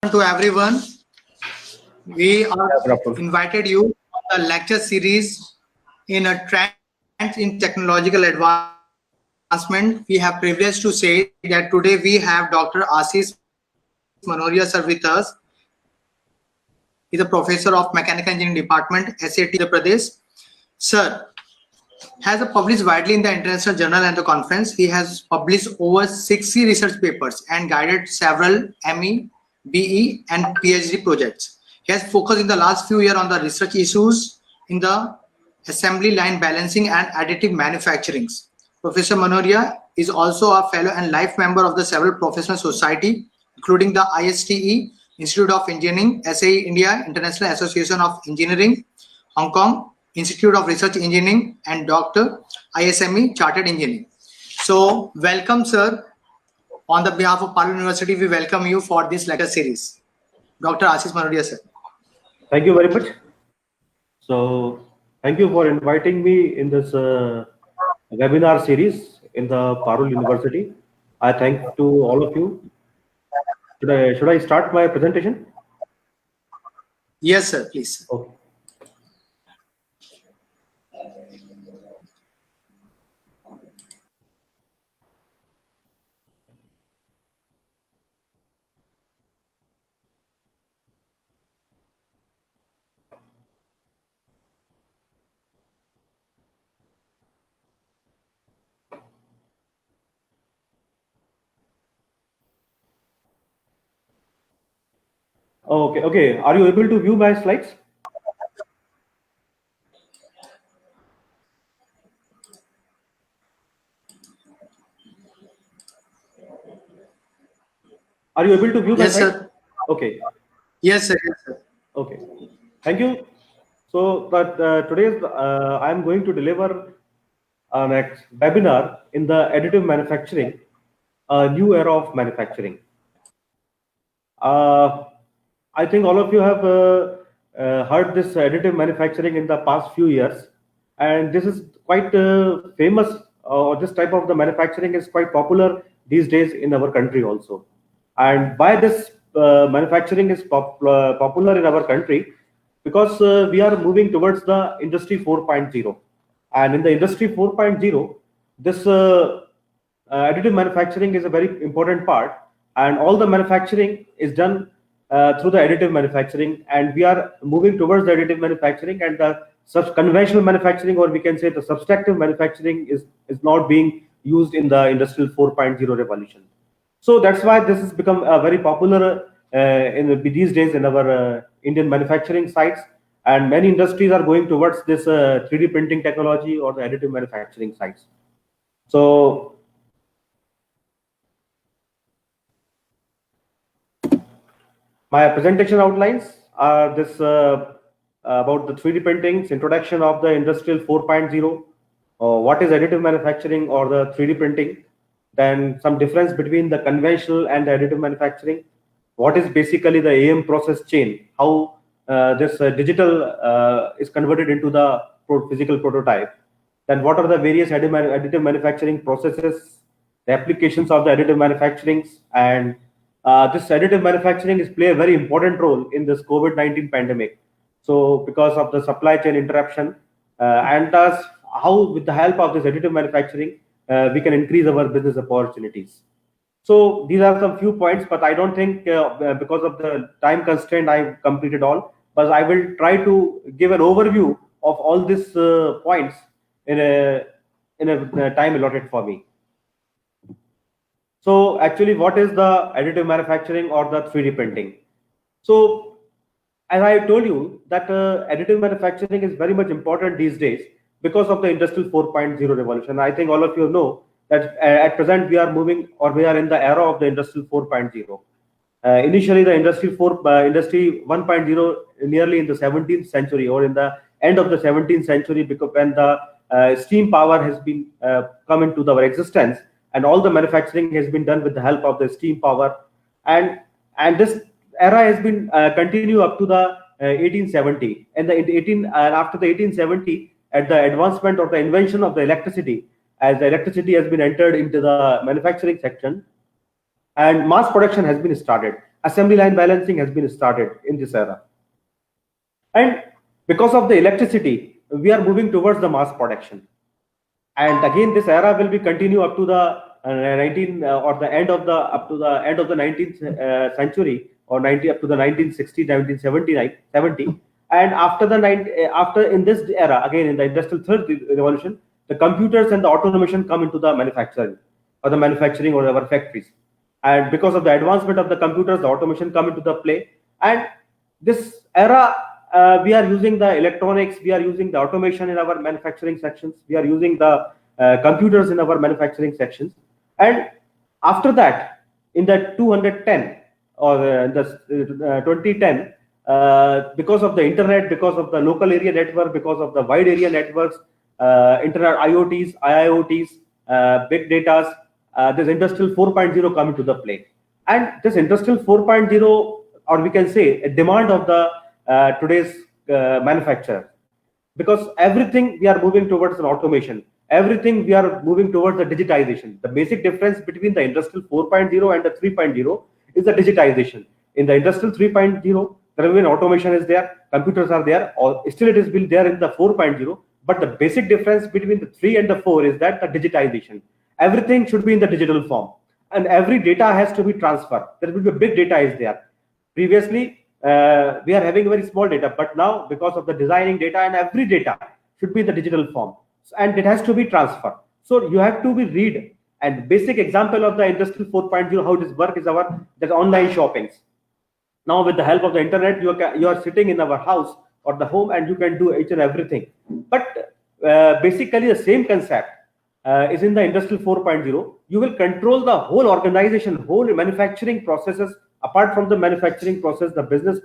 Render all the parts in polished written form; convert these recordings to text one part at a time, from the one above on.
To everyone. We are Praful. invited you on the lecture series in a trend in technological advancement. We have privilege to say that today we have Dr. Ashish Manoria sir with us. He's a professor of Mechanical Engineering Department, SAT, Madhya Pradesh. Sir has published widely in the international journal and the conference. He has published over 60 research papers and guided several ME, BE, and PhD projects. He has focused in the last few years on the research issues in the assembly line balancing and additive manufacturing. Professor Manoria is also a fellow and life member of the several professional society, including the ISTE, Institute of Engineering, SAE India, International Association of Engineering, Hong Kong, Institute of Research Engineering, and Dr. ISME Chartered Engineering. So welcome, sir. On the behalf of Parul University, we welcome you for this lecture series. Dr. Ashish Manoria, sir. Thank you very much. So thank you for inviting me in this webinar series in the Parul University. I thank to all of you. Should I start my presentation? Yes, sir, please. Okay. Okay. Are you able to view my slides? Are you able to view my Yes, slides? sir. Okay. Yes, sir. Yes, sir. Okay. Thank you. So, today I am going to deliver a next webinar in the additive manufacturing, a new era of manufacturing. I think all of you have heard this additive manufacturing in the past few years, and this is quite famous. This type of the manufacturing is quite popular these days in our country also. And why this manufacturing is popular in our country? Because we are moving towards the industry 4.0, and in the industry 4.0, this additive manufacturing is a very important part, and all the manufacturing is done through the additive manufacturing, and we are moving towards the additive manufacturing, and the conventional manufacturing, or we can say the subtractive manufacturing, is not being used in the industrial 4.0 revolution. So that's why this has become very popular these days in our Indian manufacturing sites, and many industries are going towards this 3D printing technology or the additive manufacturing sites. So my presentation outlines are this about the 3D printings, introduction of the industrial 4.0, what is additive manufacturing or the 3D printing, then some difference between the conventional and the additive manufacturing, what is basically the AM process chain, how this digital is converted into the physical prototype, then what are the various additive manufacturing processes, the applications of the additive manufacturing, and this additive manufacturing is play a very important role in this COVID-19 pandemic. So because of the supply chain interruption, and thus how with the help of this additive manufacturing, we can increase our business opportunities. So these are some few points, but I don't think because of the time constraint, I've completed all, but I will try to give an overview of all these points in a time allotted for me. So actually, what is the additive manufacturing or the 3D printing? So as I told you that additive manufacturing is very much important these days because of the industrial 4.0 revolution. I think all of you know that at present we are moving, or we are in the era of the industrial 4.0. Initially, the industry 1.0 nearly in the 17th century or in the end of the 17th century, because when the steam power has been come into our existence, and all the manufacturing has been done with the help of the steam power, and this era has been continue up to the 1870, and after the 1870, at the advancement or the invention of the electricity, as the electricity has been entered into the manufacturing section, and mass production has been started. assembly line balancing has been started in this era. And because of the electricity, we are moving towards the mass production. And again, this era will be continue up to the 19th century, or 90 up to the 1960, 1979, 70. And after in this era, again in the industrial third revolution, the computers and the automation come into the manufacturing or our factories. And because of the advancement of the computers, the automation come into the play. And this era, we are using the electronics, we are using the automation in our manufacturing sections, we are using the computers in our manufacturing sections. And after that, in the 210 or the 2010, because of the internet, because of the local area network, because of the wide area networks, internet IoTs, IIoTs, big data, this industrial 4.0 come into the play. And this industrial 4.0, or we can say a demand of the today's manufacturer, because everything we are moving towards an automation, everything we are moving towards the digitization. The basic difference between the industrial 4.0 and the 3.0 is the digitization. In the industrial 3.0, there will be an automation is there, computers are there, or still it is built there in the 4.0. But the basic difference between the 3 and the 4 is that the digitization. Everything should be in the digital form, and every data has to be transferred. There will be a big data is there. Previously, we are having very small data, but now because of the designing data, and every data should be in the digital form, and it has to be transferred. So you have to be read. And basic example of the industrial 4.0, how this work is that online shoppings. Now with the help of the internet, you are sitting in our house or the home, and you can do each and everything. But basically the same concept is in the industrial 4.0. You will control the whole organization, whole manufacturing processes. Apart from the manufacturing process, the business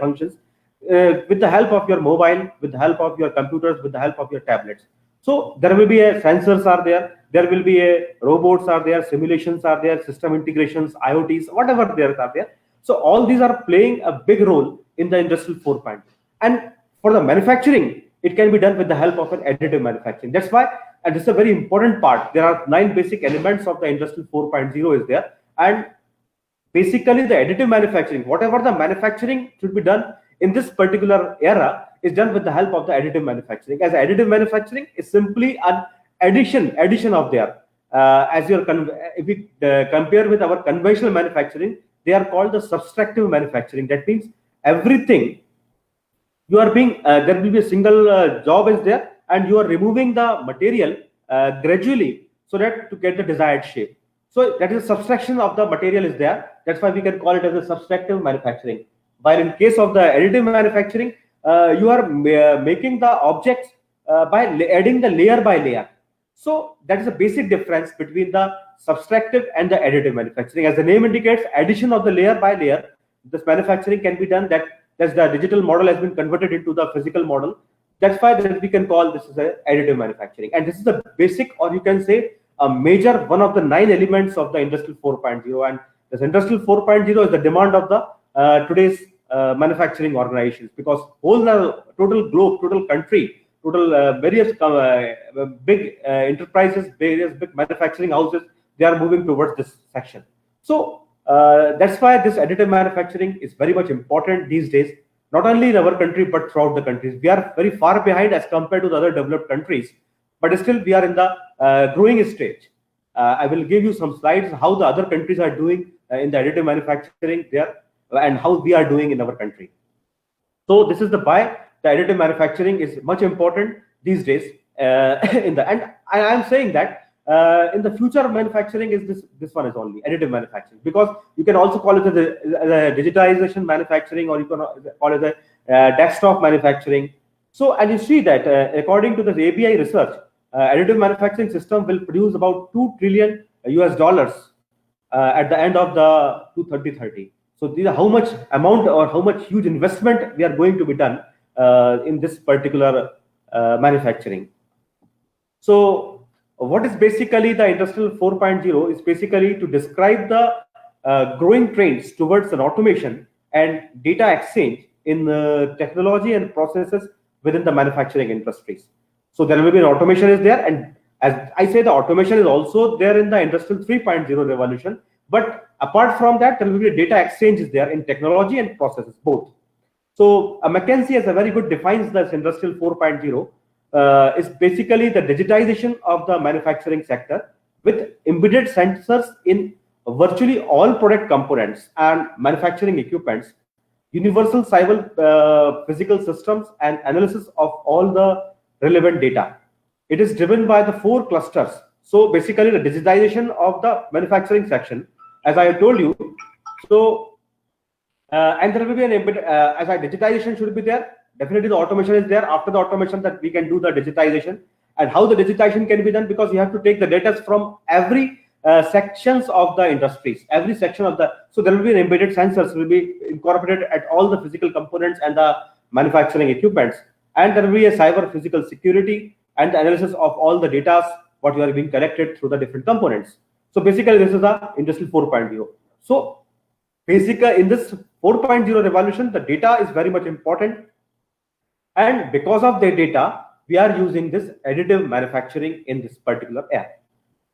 functions, with the help of your mobile, with the help of your computers, with the help of your tablets. So there will be sensors are there will be robots are there, simulations are there, system integrations, IoTs, whatever there are there. So all these are playing a big role in the industrial 4.0. And for the manufacturing, it can be done with the help of an additive manufacturing. That's why, and this is a very important part, there are 9 basic elements of the industrial 4.0 is there. And basically the additive manufacturing, whatever the manufacturing should be done in this particular era, is done with the help of the additive manufacturing. As additive manufacturing is simply an addition of there. If we compare with our conventional manufacturing, they are called the subtractive manufacturing. That means everything you are being there will be a single job is there, and you are removing the material gradually so that to get the desired shape. So that is a subtraction of the material is there. That's why we can call it as a subtractive manufacturing. While in case of the additive manufacturing, you are making the objects by adding the layer by layer. So that is a basic difference between the subtractive and the additive manufacturing. As the name indicates, addition of the layer by layer, this manufacturing can be done that's the digital model has been converted into the physical model. That's why we can call this as a additive manufacturing. And this is the basic, or you can say a major one of the 9 elements of the industrial 4.0. And this industrial 4.0 is the demand of the today's manufacturing organizations, because whole total globe, total country, total various big enterprises, various big manufacturing houses, they are moving towards this section. So that's why this additive manufacturing is very much important these days, not only in our country but throughout the countries. We are very far behind as compared to the other developed countries, but still we are in the growing stage. I will give you some slides how the other countries are doing in the additive manufacturing there, and how we are doing in our country. So this is the additive manufacturing is much important these days. And I am saying that in the future manufacturing is this one is only additive manufacturing, because you can also call it as a digitization manufacturing, or you can call it a desktop manufacturing. So, and you see that according to the ABI research, additive manufacturing system will produce about $2 trillion at the end of the 2030. So these are how much amount or how much huge investment we are going to be done in this particular manufacturing. So what is basically the industrial 4.0 is basically to describe the growing trends towards an automation and data exchange in technology and processes within the manufacturing industries. So there will be an automation is there, and as I say, the automation is also there in the industrial 3.0 revolution, But apart from that, there will be a data exchange is there in technology and processes both. So McKinsey has a very good defines this industrial 4.0 is basically the digitization of the manufacturing sector with embedded sensors in virtually all product components and manufacturing equipments, universal cyber physical systems, and analysis of all the relevant data. It is driven by the 4 clusters. So basically the digitization of the manufacturing section, as I told you. So and there will be an as I digitization should be there. Definitely the automation is there. After the automation, that we can do the digitization. And how the digitization can be done, because you have to take the data from every sections of the industries, every section of the, so there will be an embedded sensors will be incorporated at all the physical components and the manufacturing equipments. And there will be a cyber physical security and the analysis of all the data what you are being collected through the different components. So basically this is the industry 4.0. So basically in this 4.0 revolution, the data is very much important. And because of the data, we are using this additive manufacturing in this particular area.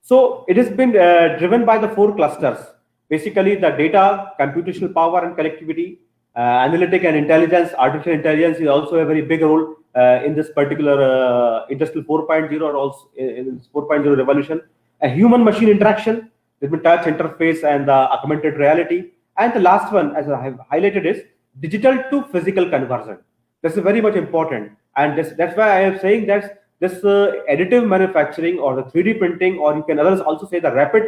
So it has been driven by the 4 clusters. Basically the data, computational power and connectivity, analytic and intelligence, artificial intelligence is also a very big role in this particular industrial 4.0 or also in this 4.0 revolution. A human machine interaction between touch interface and the augmented reality. And the last one, as I have highlighted, is digital to physical conversion. This is very much important. And that's why I am saying that this additive manufacturing or the 3D printing, or you can others also say the rapid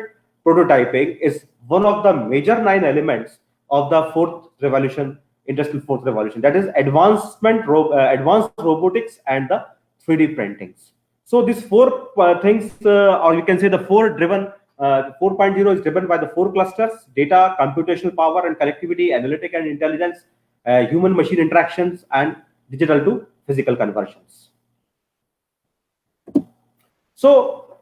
prototyping, is one of the major 9 elements of the 4th revolution, industrial 4th revolution. That is advanced robotics and the 3D printings. So these 4 things, or you can say the 4 driven, 4.0 is driven by the 4 clusters: data, computational power and connectivity, analytic and intelligence, human machine interactions, and digital to physical conversions. So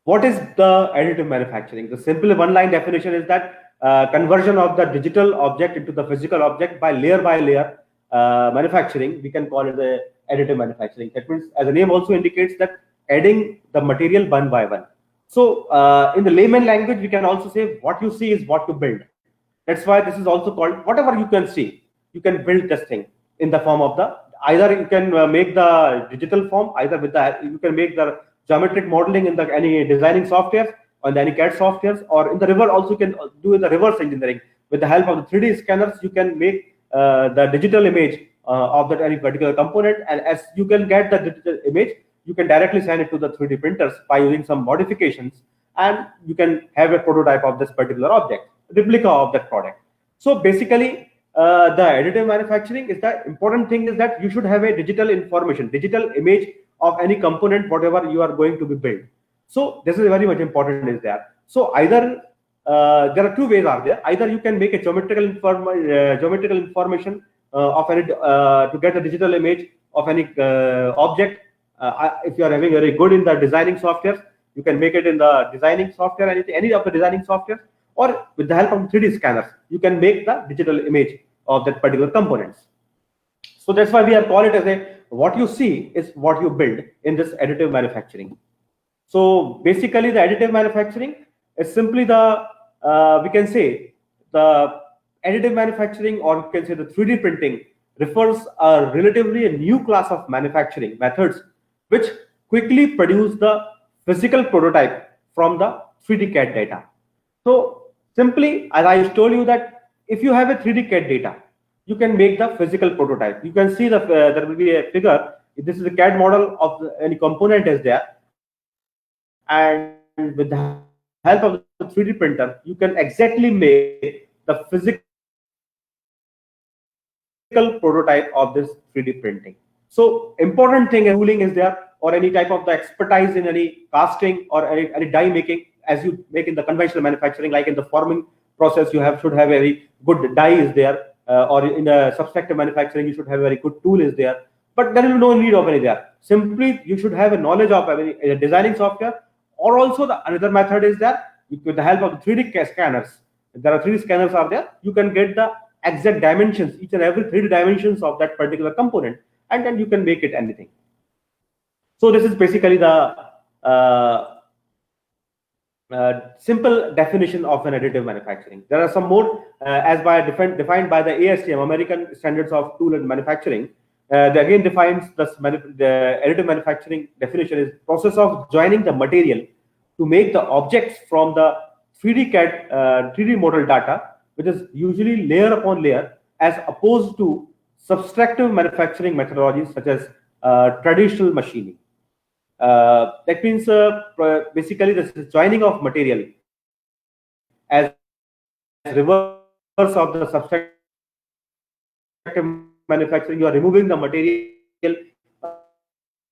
what is the additive manufacturing? The simple one-line definition is that conversion of the digital object into the physical object by layer manufacturing. We can call it the additive manufacturing. That means, as the name also indicates, that adding the material one by one. So in the layman language, we can also say what you see is what you build. That's why this is also called whatever you can see, you can build this thing in the form of the, either you can make the digital form, either with the, you can make the geometric modeling in the any designing software or any CAD softwares, or in the reverse also you can do in the reverse engineering. With the help of the 3D scanners, you can make the digital image of that any particular component, and as you can get the digital image, you can directly send it to the 3D printers by using some modifications, and you can have a prototype of this particular object, replica of that product. So basically, the additive manufacturing is the important thing is that you should have a digital information, digital image of any component, whatever you are going to be built. So this is very much important is there. So either there are 2 ways are there. Either you can make a geometrical information of any to get a digital image of any object. If you are having very good in the designing software, you can make it in the designing software, any of the designing software, or with the help of 3D scanners, you can make the digital image of that particular components. So that's why we are call it as a, what you see is what you build in this additive manufacturing. So basically the additive manufacturing is simply the, we can say the additive manufacturing, or you can say the 3D printing, refers a relatively a new class of manufacturing methods which quickly produce the physical prototype from the 3D CAD data. So simply, as I told you, that if you have a 3D CAD data, you can make the physical prototype. You can see the there will be a figure. This is a CAD model of any component is there, and with the help of the 3D printer, you can exactly make the physical prototype of this 3D printing. So important thing, tooling is there, or any type of the expertise in any casting or any die making, as you make in the conventional manufacturing, like in the forming process, you should have a very good die is there, or in the subtractive manufacturing, you should have a very good tool is there. But there is no need of any there. Simply, you should have a knowledge of a designing software, or also the another method is that with the help of the 3D scanners. There are 3D scanners are there. You can get the exact dimensions, each and every 3D dimensions of that particular component, and then you can make it anything. So this is basically the simple definition of an additive manufacturing. There are some more as by defined by the ASTM, American Standards of Tool and Manufacturing. They again defines the additive manufacturing definition is process of joining the material to make the objects from the 3D CAD 3D model data, which is usually layer upon layer, as opposed to subtractive manufacturing methodologies such as traditional machining. That means basically this is joining of material as reverse of the subtractive manufacturing. You are removing the material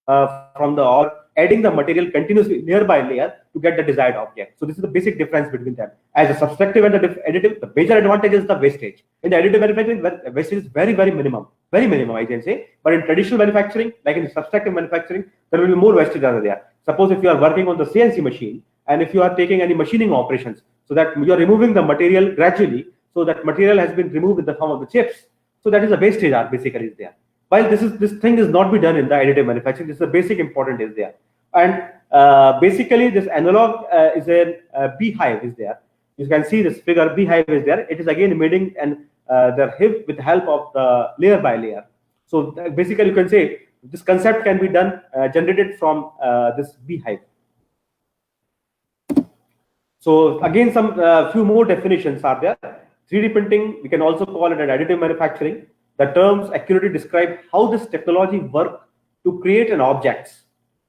from the, or adding the material continuously layer by layer to get the desired object. So this is the basic difference between them. As a subtractive and the additive, the major advantage is the wastage. In the additive manufacturing, wastage is very minimum I can say. But in traditional manufacturing, like in subtractive manufacturing, there will be more wastage over there. Suppose if you are working on the CNC machine and if you are taking any machining operations, so that you are removing the material gradually, so that material has been removed in the form of the chips. So that is the wastage basically is there. While this thing is not be done in the additive manufacturing, this is the basic important is there. And basically this analog is a beehive is there. You can see this figure beehive is there. It is again emitting and the hip with the help of the layer by layer. So basically you can say this concept can be done generated from this beehive. So again some few more definitions are there. 3D printing, we can also call it an additive manufacturing. The terms accurately describe how this technology works to create an object.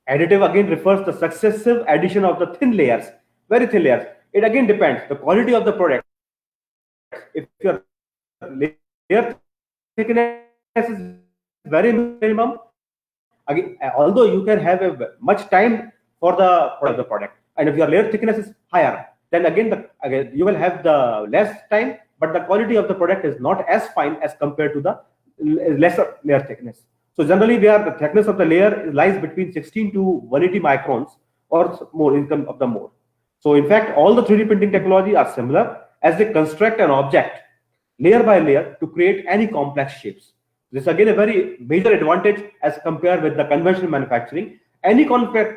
Additive again refers to the successive addition of the thin layers, very thin layers. It again depends the quality of the product. If your layer thickness is very minimum, again, although you can have a much time for the product, and if your layer thickness is higher, then again you will have the less time, but the quality of the product is not as fine as compared to the lesser layer thickness. So generally, the thickness of the layer lies between 16 to 180 microns or more in terms of the more. So in fact, all the 3D printing technology are similar as they construct an object layer by layer to create any complex shapes. This is again a very major advantage as compared with the conventional manufacturing. Any complex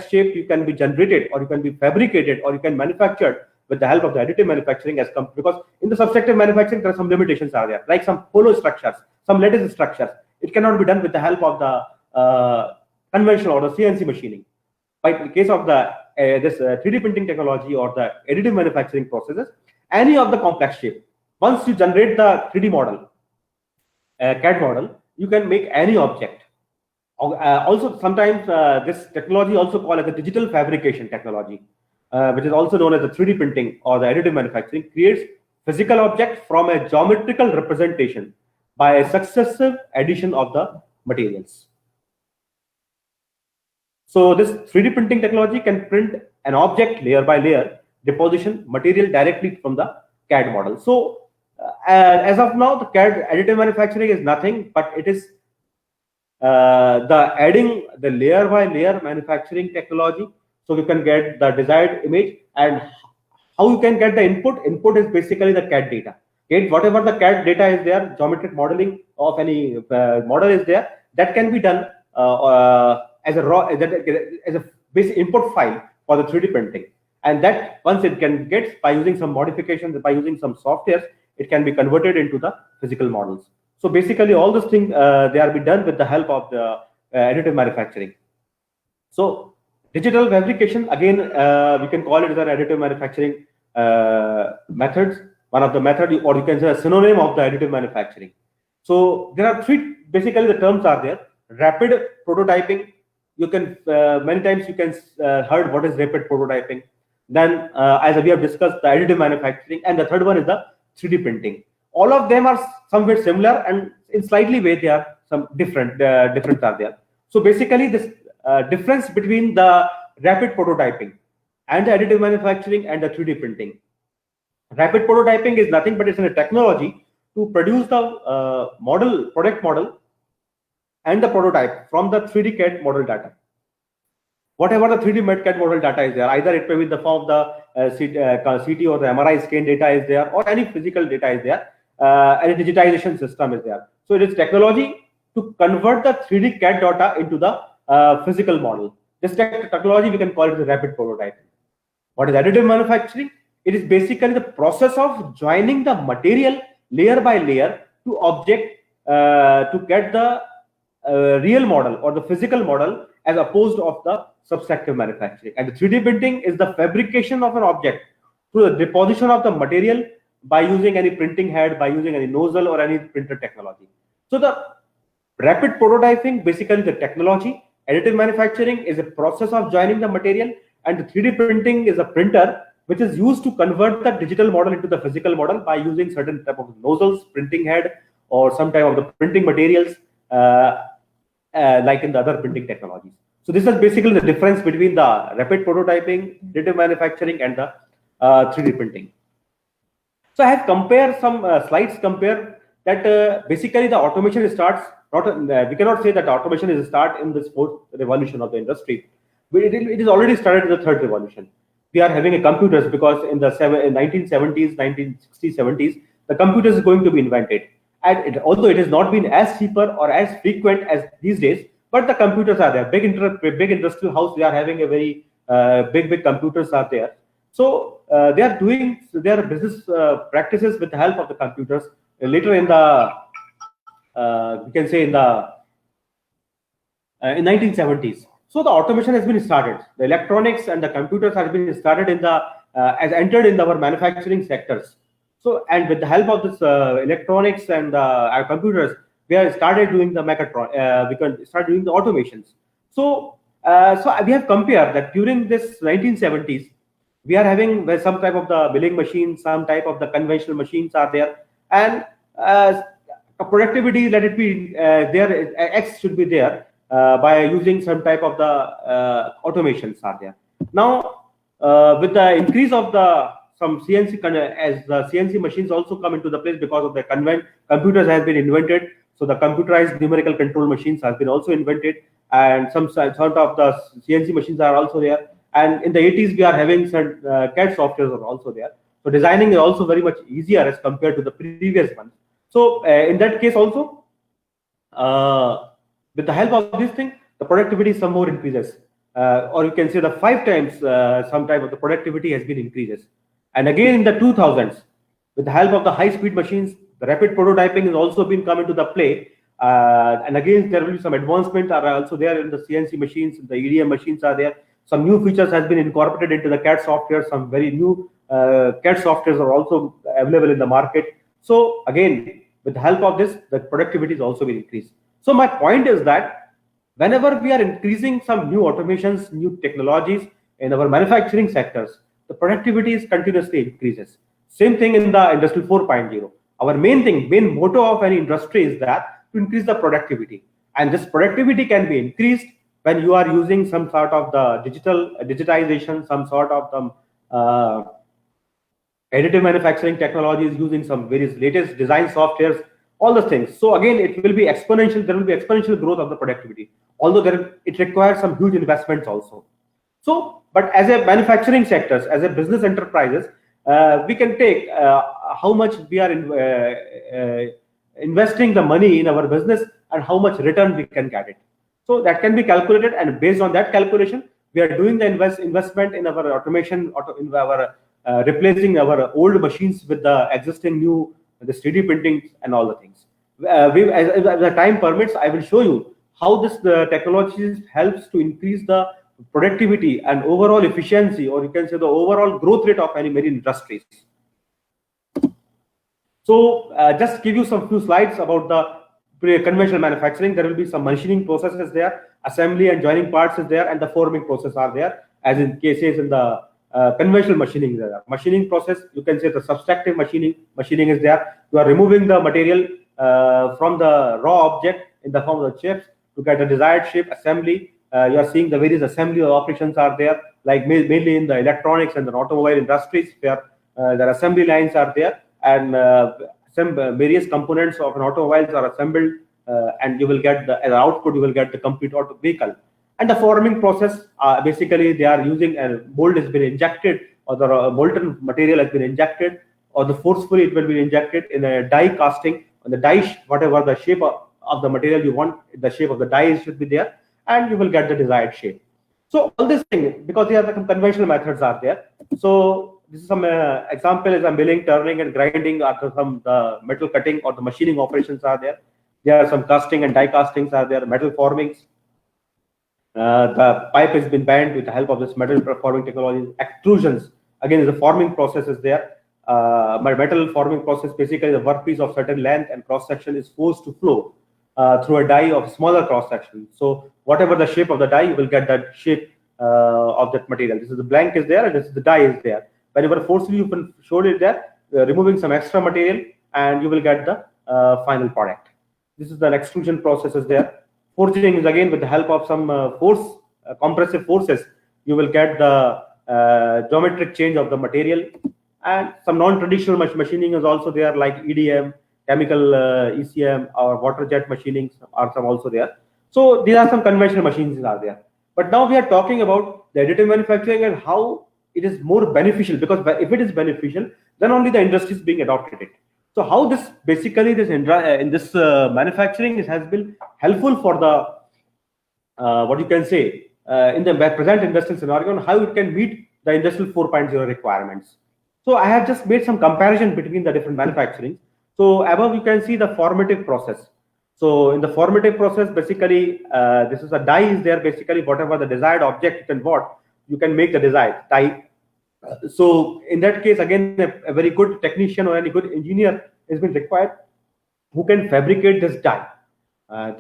shape you can be generated, or you can be fabricated, or you can manufactured with the help of the additive manufacturing, because in the subtractive manufacturing there are some limitations are there, like some hollow structures, some lattice structures. It cannot be done with the help of the conventional or the CNC machining. But in the case of the this 3D printing technology or the additive manufacturing processes, any of the complex shape, once you generate the 3D model, CAD model, you can make any object. Also, sometimes this technology also called as a digital fabrication technology, which is also known as the 3D printing or the additive manufacturing, creates physical object from a geometrical representation by a successive addition of the materials. So this 3D printing technology can print an object layer by layer, deposition material directly from the CAD model. So as of now, the CAD additive manufacturing is nothing, but it is the adding the layer by layer manufacturing technology, so you can get the desired image. And how you can get the input is basically the CAD data. Okay, whatever the CAD data is there, geometric modeling of any model is there, that can be done as a raw, as a basic input file for the 3D printing. And that once it can get by using some modifications, by using some softwares, it can be converted into the physical models. So basically all those things, they are be done with the help of the additive manufacturing. So digital fabrication, again, we can call it as an additive manufacturing methods, one of the method, or you can say a synonym of the additive manufacturing. So there are three, basically the terms are there. Rapid prototyping, you can, many times you can heard what is rapid prototyping. Then as we have discussed, the additive manufacturing, and the third one is the 3D printing. All of them are somewhat similar, and in slightly way they are some different are there. So basically this difference between the rapid prototyping and the additive manufacturing and the 3D printing. Rapid prototyping is nothing but it's a technology to produce the product model and the prototype from the 3D CAD model data. Whatever the 3D CAD model data is there, either it may be in the form of the CT or the MRI scan data is there, or any physical data is there, any digitization system is there. So it is technology to convert the 3D CAD data into the physical model. This technology, we can call it the rapid prototyping. What is additive manufacturing? It is basically the process of joining the material layer by layer to object to get the real model or the physical model as opposed of the subtractive manufacturing. And the 3D printing is the fabrication of an object through the deposition of the material by using any printing head, by using any nozzle or any printer technology. So the rapid prototyping, basically the technology. Additive manufacturing is a process of joining the material, and the 3D printing is a printer which is used to convert the digital model into the physical model by using certain type of nozzles, printing head, or some type of the printing materials like in the other printing technologies. So this is basically the difference between the rapid prototyping, additive manufacturing, and the 3D printing. So I have compared some slides compare that basically the automation starts, we cannot say that automation is a start in this fourth revolution of the industry, but it is already started in the third revolution. We are having a computers because in the 1970s, 1960s, 70s, the computers is going to be invented. And although it has not been as cheaper or as frequent as these days, but the computers are there. Big industrial house, they are having a very big computers are there. So they are doing their business practices with the help of the computers. Later in the, we can say in 1970s. So the automation has been started. The electronics and the computers have been started in the has entered in our manufacturing sectors. So, and with the help of this electronics and our computers, we have started doing the mechatronics. We can start doing the automations. So, we have compared that during this 1970s, we are having some type of the milling machines, some type of the conventional machines are there, and productivity, let it be there, X should be there by using some type of the automations are there. Now, with the increase of the some CNC, as the CNC machines also come into the place because of the computers has been invented. So the computerized numerical control machines has been also invented, and some sort of the CNC machines are also there. And in the 80s, we are having some CAD softwares are also there. So designing is also very much easier as compared to the previous one. So in that case also, with the help of this thing, the productivity some more increases, or you can say the 5 times some type of the productivity has been increases. And again in the 2000s, with the help of the high-speed machines, the rapid prototyping has also been come into the play. And again, there will be some advancements are also there in the CNC machines, the EDM machines are there. Some new features has been incorporated into the CAD software. Some very new CAD softwares are also available in the market. So again, with the help of this, the productivity is also will increase. So my point is that whenever we are increasing some new automations, new technologies in our manufacturing sectors, the productivity is continuously increases. Same thing in the Industry 4.0. Our main motto of any industry is that to increase the productivity. And this productivity can be increased when you are using some sort of the digitization, some sort of the additive manufacturing technologies, using some various latest design softwares, all the things. So again, it will be exponential. There will be exponential growth of the productivity, although it requires some huge investments also. So, but as a manufacturing sectors, as a business enterprises, we can take how much we are investing the money in our business and how much return we can get it. So that can be calculated, and based on that calculation, we are doing the investment in our automation, in our replacing our old machines with the existing new, the 3D printing and all the things. As the time permits, I will show you how this technology helps to increase the productivity and overall efficiency, or you can say the overall growth rate of any marine industries. So just give you some few slides about the conventional manufacturing. There will be some machining processes there, assembly and joining parts is there, and the forming process are there, as in cases in the conventional machining. Machining process, you can say the subtractive machining is there. You are removing the material from the raw object in the form of the chips to get the desired shape. Assembly, you are seeing the various assembly operations are there, like mainly in the electronics and the automobile industries, where the assembly lines are there, and some various components of an automobiles are assembled, and you will get the, as output, you will get the complete auto vehicle. And the forming process, basically they are using a mold has been injected, or the molten material has been injected, or the forcefully it will be injected in a die casting. On the die, whatever the shape of the material you want, the shape of the die should be there, and you will get the desired shape. So all this thing, because they are the conventional methods are there. So this is some example is a milling, turning, and grinding. After some the metal cutting or the machining operations are there. There are some casting and die castings are there. Metal formings. The pipe has been bent with the help of this metal forming technology. Extrusions again is a forming process is there. My metal forming process basically the workpiece of certain length and cross section is forced to flow through a die of smaller cross section. So whatever the shape of the die, you will get that shape of that material. This is the blank is there and this is the die is there. Whenever forcefully you can show it there, removing some extra material and you will get the final product. This is the extrusion process is there. Forging is again with the help of some compressive forces, you will get the geometric change of the material. And some non-traditional machining is also there, like EDM, chemical ECM, or water jet machining are some also there. So these are some conventional machines are there. But now we are talking about the additive manufacturing and how it is more beneficial, because if it is beneficial, then only the industry is being adopted it. So how this basically this in this manufacturing has been helpful for the what you can say in the present industrial scenario, and how it can meet the industrial 4.0 requirements. So I have just made some comparison between the different manufacturing. So above you can see the formative process. So in the formative process, basically this is a die is there. Basically whatever the desired object you can make the desired die. So in that case, again, a very good technician or any good engineer has been required who can fabricate this die.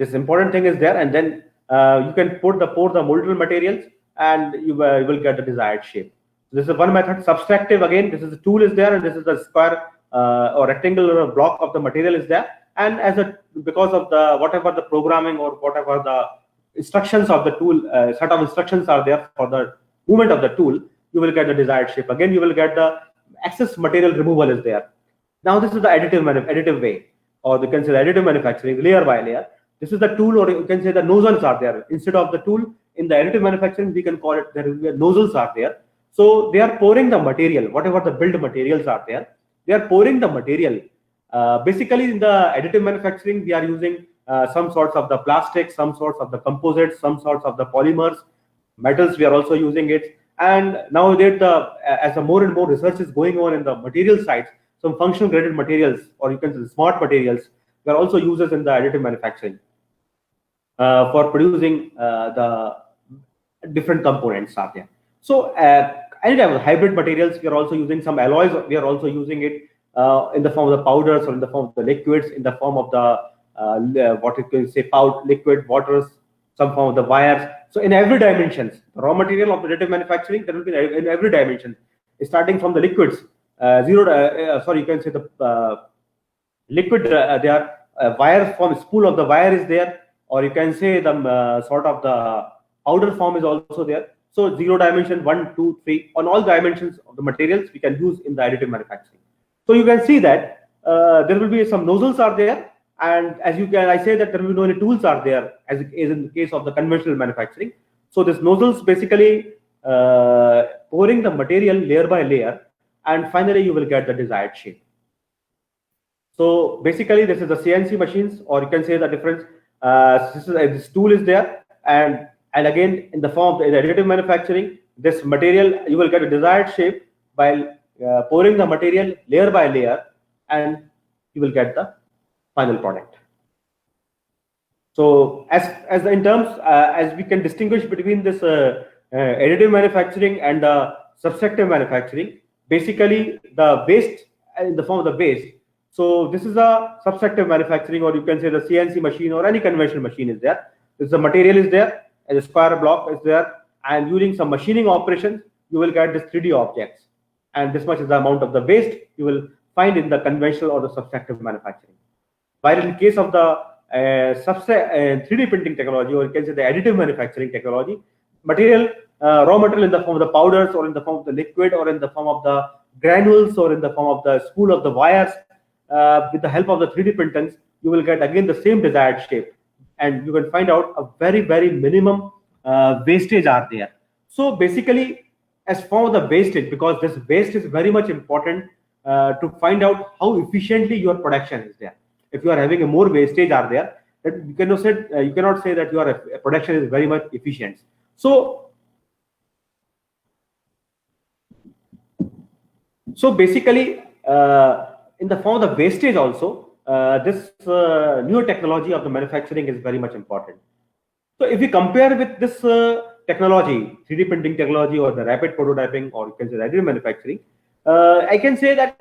This important thing is there, and then you can pour the moldable materials, and you will get the desired shape. This is one method. Subtractive, again, this is the tool is there, and this is the square or rectangular block of the material is there. And because of the whatever the programming or whatever the instructions of the tool, set of instructions are there for the movement of the tool, you will get the desired shape. Again, you will get the excess material removal is there. Now this is the additive way, or you can say the additive manufacturing, layer by layer. This is the tool, or you can say the nozzles are there. Instead of the tool, in the additive manufacturing, we can call it, there will be nozzles are there. So they are pouring the material, whatever the build materials are there, they are pouring the material. Basically in the additive manufacturing, we are using some sorts of the plastic, some sorts of the composites, some sorts of the polymers, metals, we are also using it. And nowadays, as more and more research is going on in the material side, some functional graded materials, or you can say smart materials, they are also used in the additive manufacturing for producing the different components are there. So any type of hybrid materials, we are also using some alloys, we are also using it in the form of the powders, or in the form of the liquids, in the form of the what you can say liquid waters, some form of the wires. So in every dimensions, the raw material of additive manufacturing, there will be in every dimension, starting from the liquids, you can say the liquid, there wire form, spool of the wire is there, or you can say the sort of the powder form is also there. So 0 dimension, 1, 2, 3, on all dimensions of the materials we can use in the additive manufacturing. So you can see that there will be some nozzles are there, and as you can, I say that there will be no any tools are there, as in the case of the conventional manufacturing. So this nozzles basically pouring the material layer by layer, and finally you will get the desired shape. So basically this is the CNC machines, or you can say the difference. This tool is there, and again in the form of the additive manufacturing, this material you will get a desired shape by pouring the material layer by layer, and you will get the final product. So as in terms as we can distinguish between this additive manufacturing and subtractive manufacturing, basically the waste in the form of the waste. So this is a subtractive manufacturing, or you can say the CNC machine or any conventional machine is there. The material is there, and the square block is there, and using some machining operations, you will get this 3D objects. And this much is the amount of the waste you will find in the conventional or the subtractive manufacturing. While in case of the 3D printing technology, or you can say the additive manufacturing technology, material, raw material in the form of the powders, or in the form of the liquid, or in the form of the granules, or in the form of the spool of the wires, with the help of the 3D printers, you will get again the same desired shape, and you can find out a very, very minimum wastage are there. So basically, as for the wastage, because this waste is very much important to find out how efficiently your production is there. If you are having a more wastage are there, that you cannot say that your production is very much efficient. So So basically, in the form of the wastage also, this newer technology of the manufacturing is very much important. So if we compare with this technology, 3D printing technology or the rapid prototyping, or you can say additive manufacturing, I can say that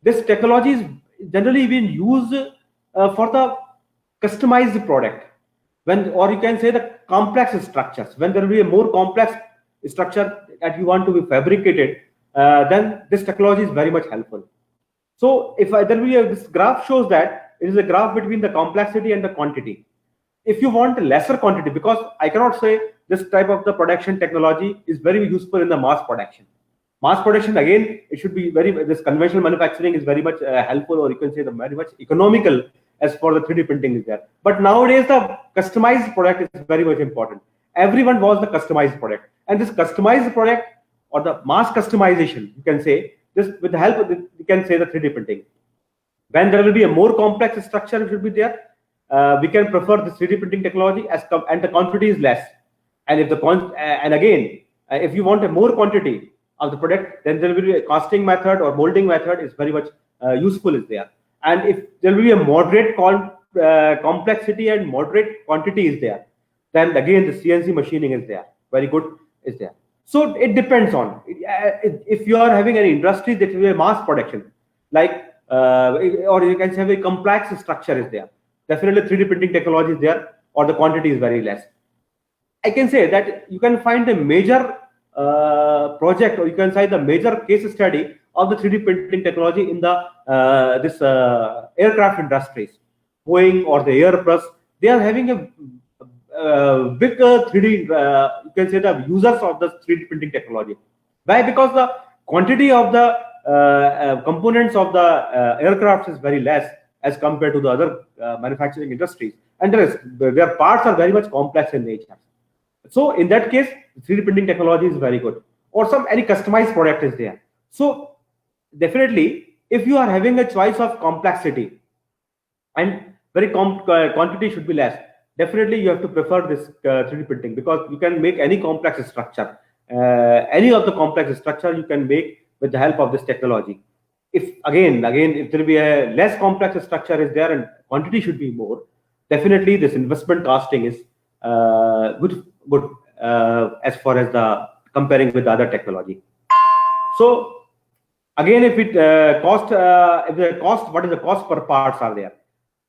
this technology is generally being used for the customized product. When, or you can say the complex structures, when there will be a more complex structure that you want to be fabricated, then this technology is very much helpful. So if there will be this graph shows that it is a graph between the complexity and the quantity. If you want a lesser quantity, because I cannot say this type of the production technology is very useful in the mass production. Mass production, again, it should be this conventional manufacturing is very much helpful, or you can say the very much economical as for the 3D printing is there. But nowadays the customized product is very much important. Everyone wants the customized product, and this customized product or the mass customization, you can say this with the help of you can say the 3D printing. When there will be a more complex structure, it should be there. We can prefer the 3D printing technology and the quantity is less. And if if you want a more quantity of the product, then there will be a casting method or molding method is very much useful is there. And if there will be a moderate complexity and moderate quantity is there, then again the CNC machining is there, very good is there. So it depends on if you are having an industry that will be a mass production, like or you can say a complex structure is there, definitely 3D printing technology is there, or the quantity is very less. I can say that you can find a major project, or you can say the major case study of the 3D printing technology in the aircraft industries. Boeing or the Airbus, they are having a big 3D, you can say the users of the 3D printing technology. Why? Because the quantity of the components of the aircraft is very less as compared to the other manufacturing industries, and their parts are very much complex in nature. So in that case, 3D printing technology is very good, or any customized product is there. So definitely, if you are having a choice of complexity and very quantity should be less, definitely you have to prefer this 3D printing, because you can make any complex structure, any of the complex structure you can make with the help of this technology. If again, if there will be a less complex structure is there and quantity should be more, definitely this investment costing is good as far as the comparing with the other technology. So again, if it what is the cost per parts are there?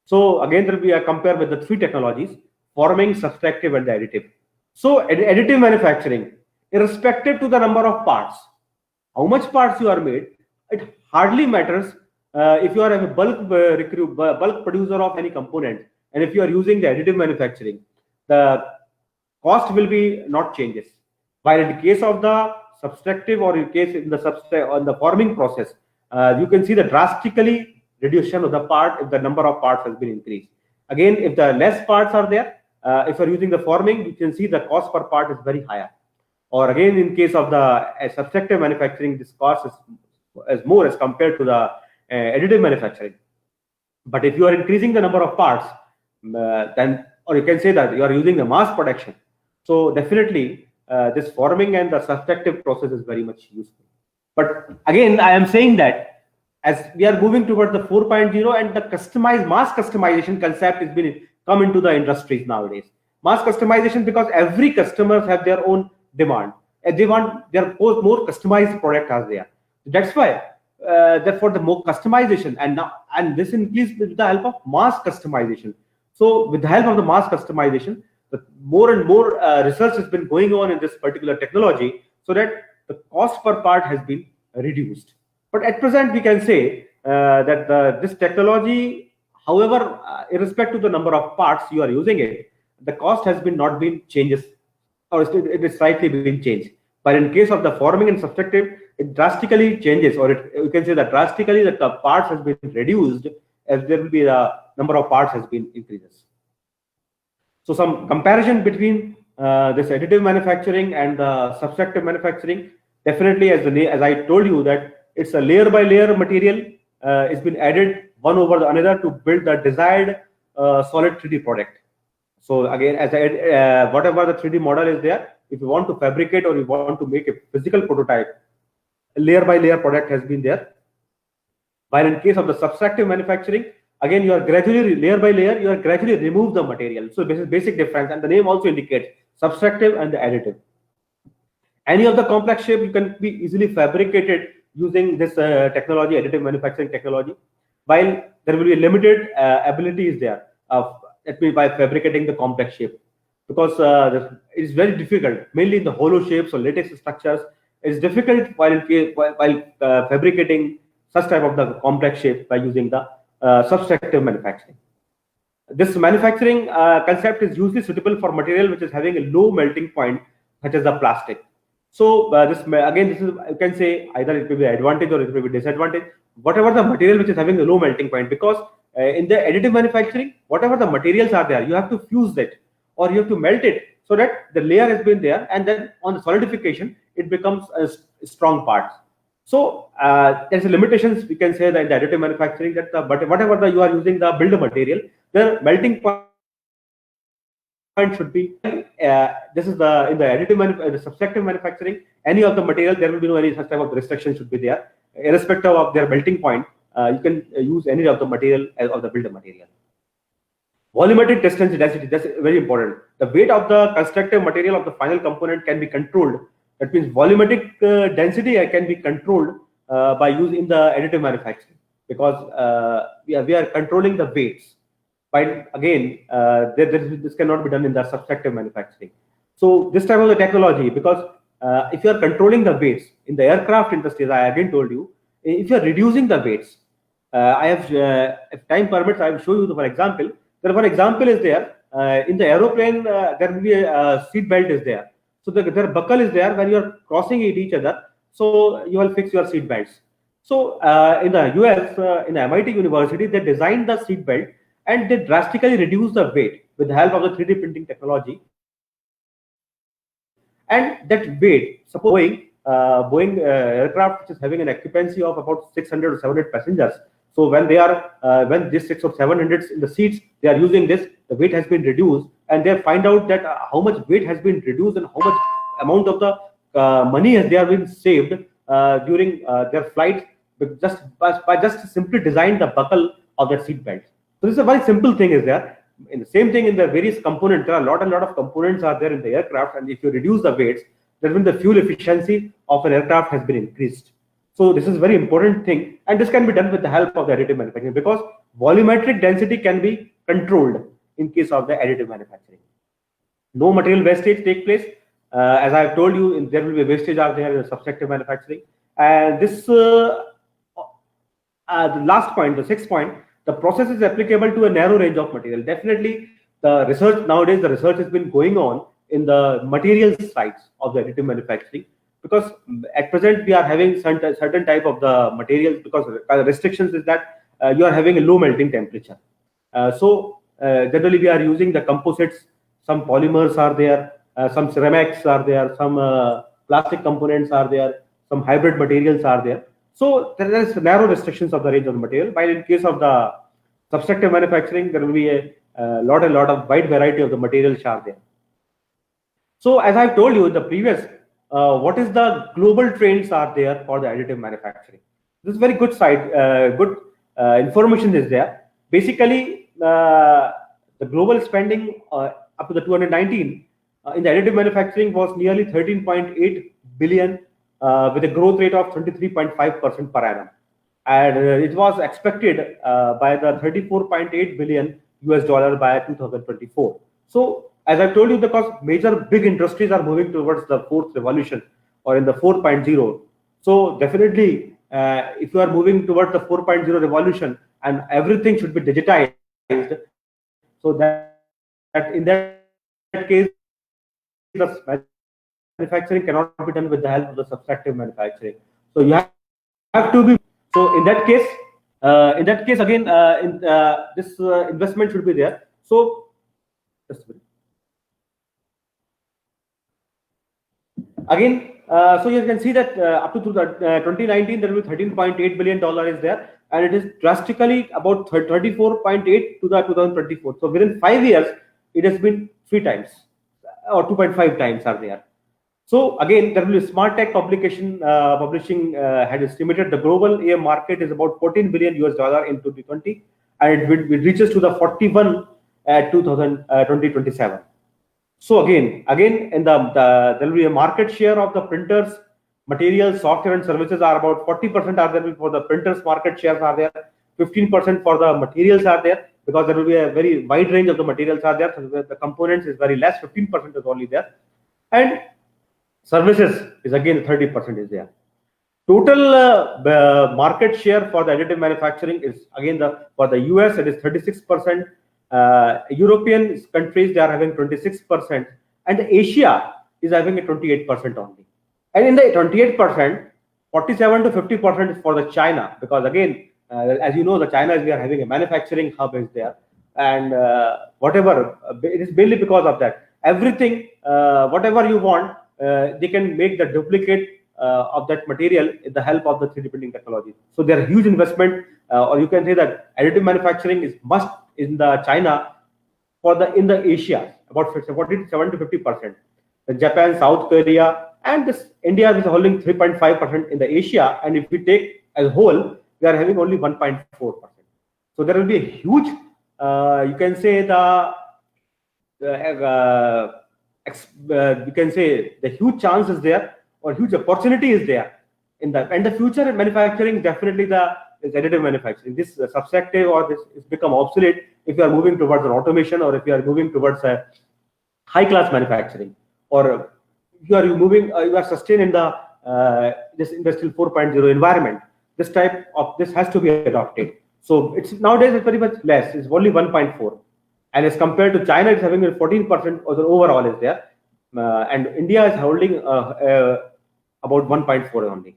So again, there will be a compare with the three technologies: forming, subtractive, and the additive. So additive manufacturing, irrespective to the number of parts, how much parts you are made, it hardly matters if you are a bulk producer of any component, and if you are using the additive manufacturing, the cost will be not changes. While in the case of the subtractive, or in case in the forming process, you can see the drastically reduction of the part if the number of parts has been increased. Again, if the less parts are there, if you are using the forming, you can see the cost per part is very higher. Or again, in case of the subtractive manufacturing, this cost is more as compared to the additive manufacturing. But if you are increasing the number of parts, then, or you can say that you are using the mass production, so definitely this forming and the subtractive process is very much useful. But again, I am saying that as we are moving towards the 4.0, and the mass customization concept has been come into the industries nowadays. Mass customization, because every customers have their own demand, and they want their more customized product as there. That's why therefore the more customization, and this increases with the help of mass customization. So with the help of the mass customization, the more and more research has been going on in this particular technology, so that the cost per part has been reduced. But at present, we can say that this technology, however, irrespective of the number of parts you are using it, the cost has not been changes, or it is slightly been changed. But in case of the forming and subtractive, it drastically changes, or you can say that drastically the parts has been reduced, as there will be the number of parts has been increases. So some comparison between this additive manufacturing and the subtractive manufacturing, definitely as I told you that it's a layer by layer material. It's been added one over the another to build the desired solid 3D product. So again, as whatever the 3D model is there, if you want to fabricate or you want to make a physical prototype, layer by layer product has been there. While in case of the subtractive manufacturing, again, you are gradually, layer by layer, you are gradually remove the material. So this is basic difference, and the name also indicates subtractive and the additive. Any of the complex shape you can be easily fabricated using this technology, additive manufacturing technology, while there will be limited ability is there of by fabricating the complex shape, because it is very difficult, mainly in the hollow shapes or latex structures. It's difficult while fabricating such type of the complex shape by using the subtractive manufacturing. This manufacturing concept is usually suitable for material which is having a low melting point, such as the plastic. So this is, you can say either it will be advantage or it will be disadvantage. Whatever the material which is having a low melting point, because in the additive manufacturing, whatever the materials are there, you have to fuse it or you have to melt it so that the layer has been there, and then on the solidification, it becomes a strong part. So there's a limitations, we can say, that in the additive manufacturing, that whatever you are using the build material, the melting point should be this is the in the additive the subtractive manufacturing, any of the material, there will be no any such type of restriction should be there, irrespective of their melting point. You can use any of the material of the build material. Volumetric density, that's very important. The weight of the constructive material of the final component can be controlled. That means volumetric density can be controlled by using the additive manufacturing, because we are controlling the weights. But again, this cannot be done in the subtractive manufacturing. So this type of the technology, because if you are controlling the weights in the aircraft industry, as I again told you, if you are reducing the weights, I have, if time permits, I will show you for example. There one example is there in the aeroplane. There will be a seat belt is there. So their buckle is there when you are crossing each other. So you will fix your seat belts. So in the US, in MIT University, they designed the seat belt and they drastically reduced the weight with the help of the 3D printing technology. And that weight, suppose Boeing aircraft, which is having an occupancy of about 600 or 700 passengers. So when they are when this 600 or 700 in the seats, they are using this, the weight has been reduced, and they find out that how much weight has been reduced and how much amount of the money has there been saved during their flight, by just simply design the buckle of their seat belt. So this is a very simple thing is there. In the same thing in the various components, there are a lot of components are there in the aircraft, and if you reduce the weights, then the fuel efficiency of an aircraft has been increased. So this is a very important thing, and this can be done with the help of the additive manufacturing, because volumetric density can be controlled in case of the additive manufacturing. No material wastage take place. As I have told you, there will be wastage out there in the subtractive manufacturing. And this the last point, the sixth point, the process is applicable to a narrow range of material. Definitely, the research nowadays, the research has been going on in the materials sides of the additive manufacturing, because at present we are having certain type of the materials, because the restrictions is that you are having a low melting temperature. So generally we are using the composites, some polymers are there, some ceramics are there, some plastic components are there, some hybrid materials are there. So there is narrow restrictions of the range of the material. While in case of the subtractive manufacturing, there will be a lot of wide variety of the materials are there. So as I've told you in the previous, what is the global trends are there for the additive manufacturing? This is very good good information is there. Basically, the global spending up to the 2019 in the additive manufacturing was nearly 13.8 billion. With a growth rate of 23.5% per annum, and it was expected by the 34.8 billion US dollar by 2024. So, as I told you, because major big industries are moving towards the fourth revolution or in the 4.0. So, definitely, if you are moving towards the 4.0 revolution and everything should be digitized, so that in that case, the manufacturing cannot be done with the help of the subtractive manufacturing. So you have to be. So in that case again, this investment should be there. So just a minute. Again, so you can see that up to 2019 there will be 13.8 billion dollar is there, and it is drastically about 34.8 to the 2024. So within 5 years, it has been 3 times or 2.5 times are there. So again, there will be Smart Tech publication publishing had estimated the global AM market is about 14 billion US dollar in 2020, and it reaches to the 41 at 2027. So again, in there will be a market share of the printers, materials, software, and services are about 40% are there for the printers. Market shares are there, 15% for the materials are there, because there will be a very wide range of the materials are there. So the components is very less, 15% is only there, and services is again 30% is there. Total market share for the additive manufacturing is again for the US it is 36%. European countries they are having 26%, and Asia is having a 28% only. And in the 28%, 47 to 50% is for the China, because again, as you know, the China is we are having a manufacturing hub is there, and whatever it is mainly because of that. Everything, whatever you want, they can make the duplicate of that material with the help of the 3D printing technology. So there are huge investment, or you can say that additive manufacturing is must in the China for the in the Asia about 7 to 50%. Japan, South Korea, and this India is holding 3.5% in the Asia, and if we take as a whole, we are having only 1.4%. So there will be a huge, you can say you can say the huge chance is there, or huge opportunity is there in the and the future in manufacturing. Definitely is additive manufacturing. This subsector or this is become obsolete if you are moving towards an automation, or if you are moving towards a high class manufacturing, or you are moving you are sustained in the this industrial 4.0 environment. This type of this has to be adopted. So it's nowadays it's very much less. It's only 1.4, and as compared to China, it's having a 14% of the overall is there, and India is holding about 1.4 only.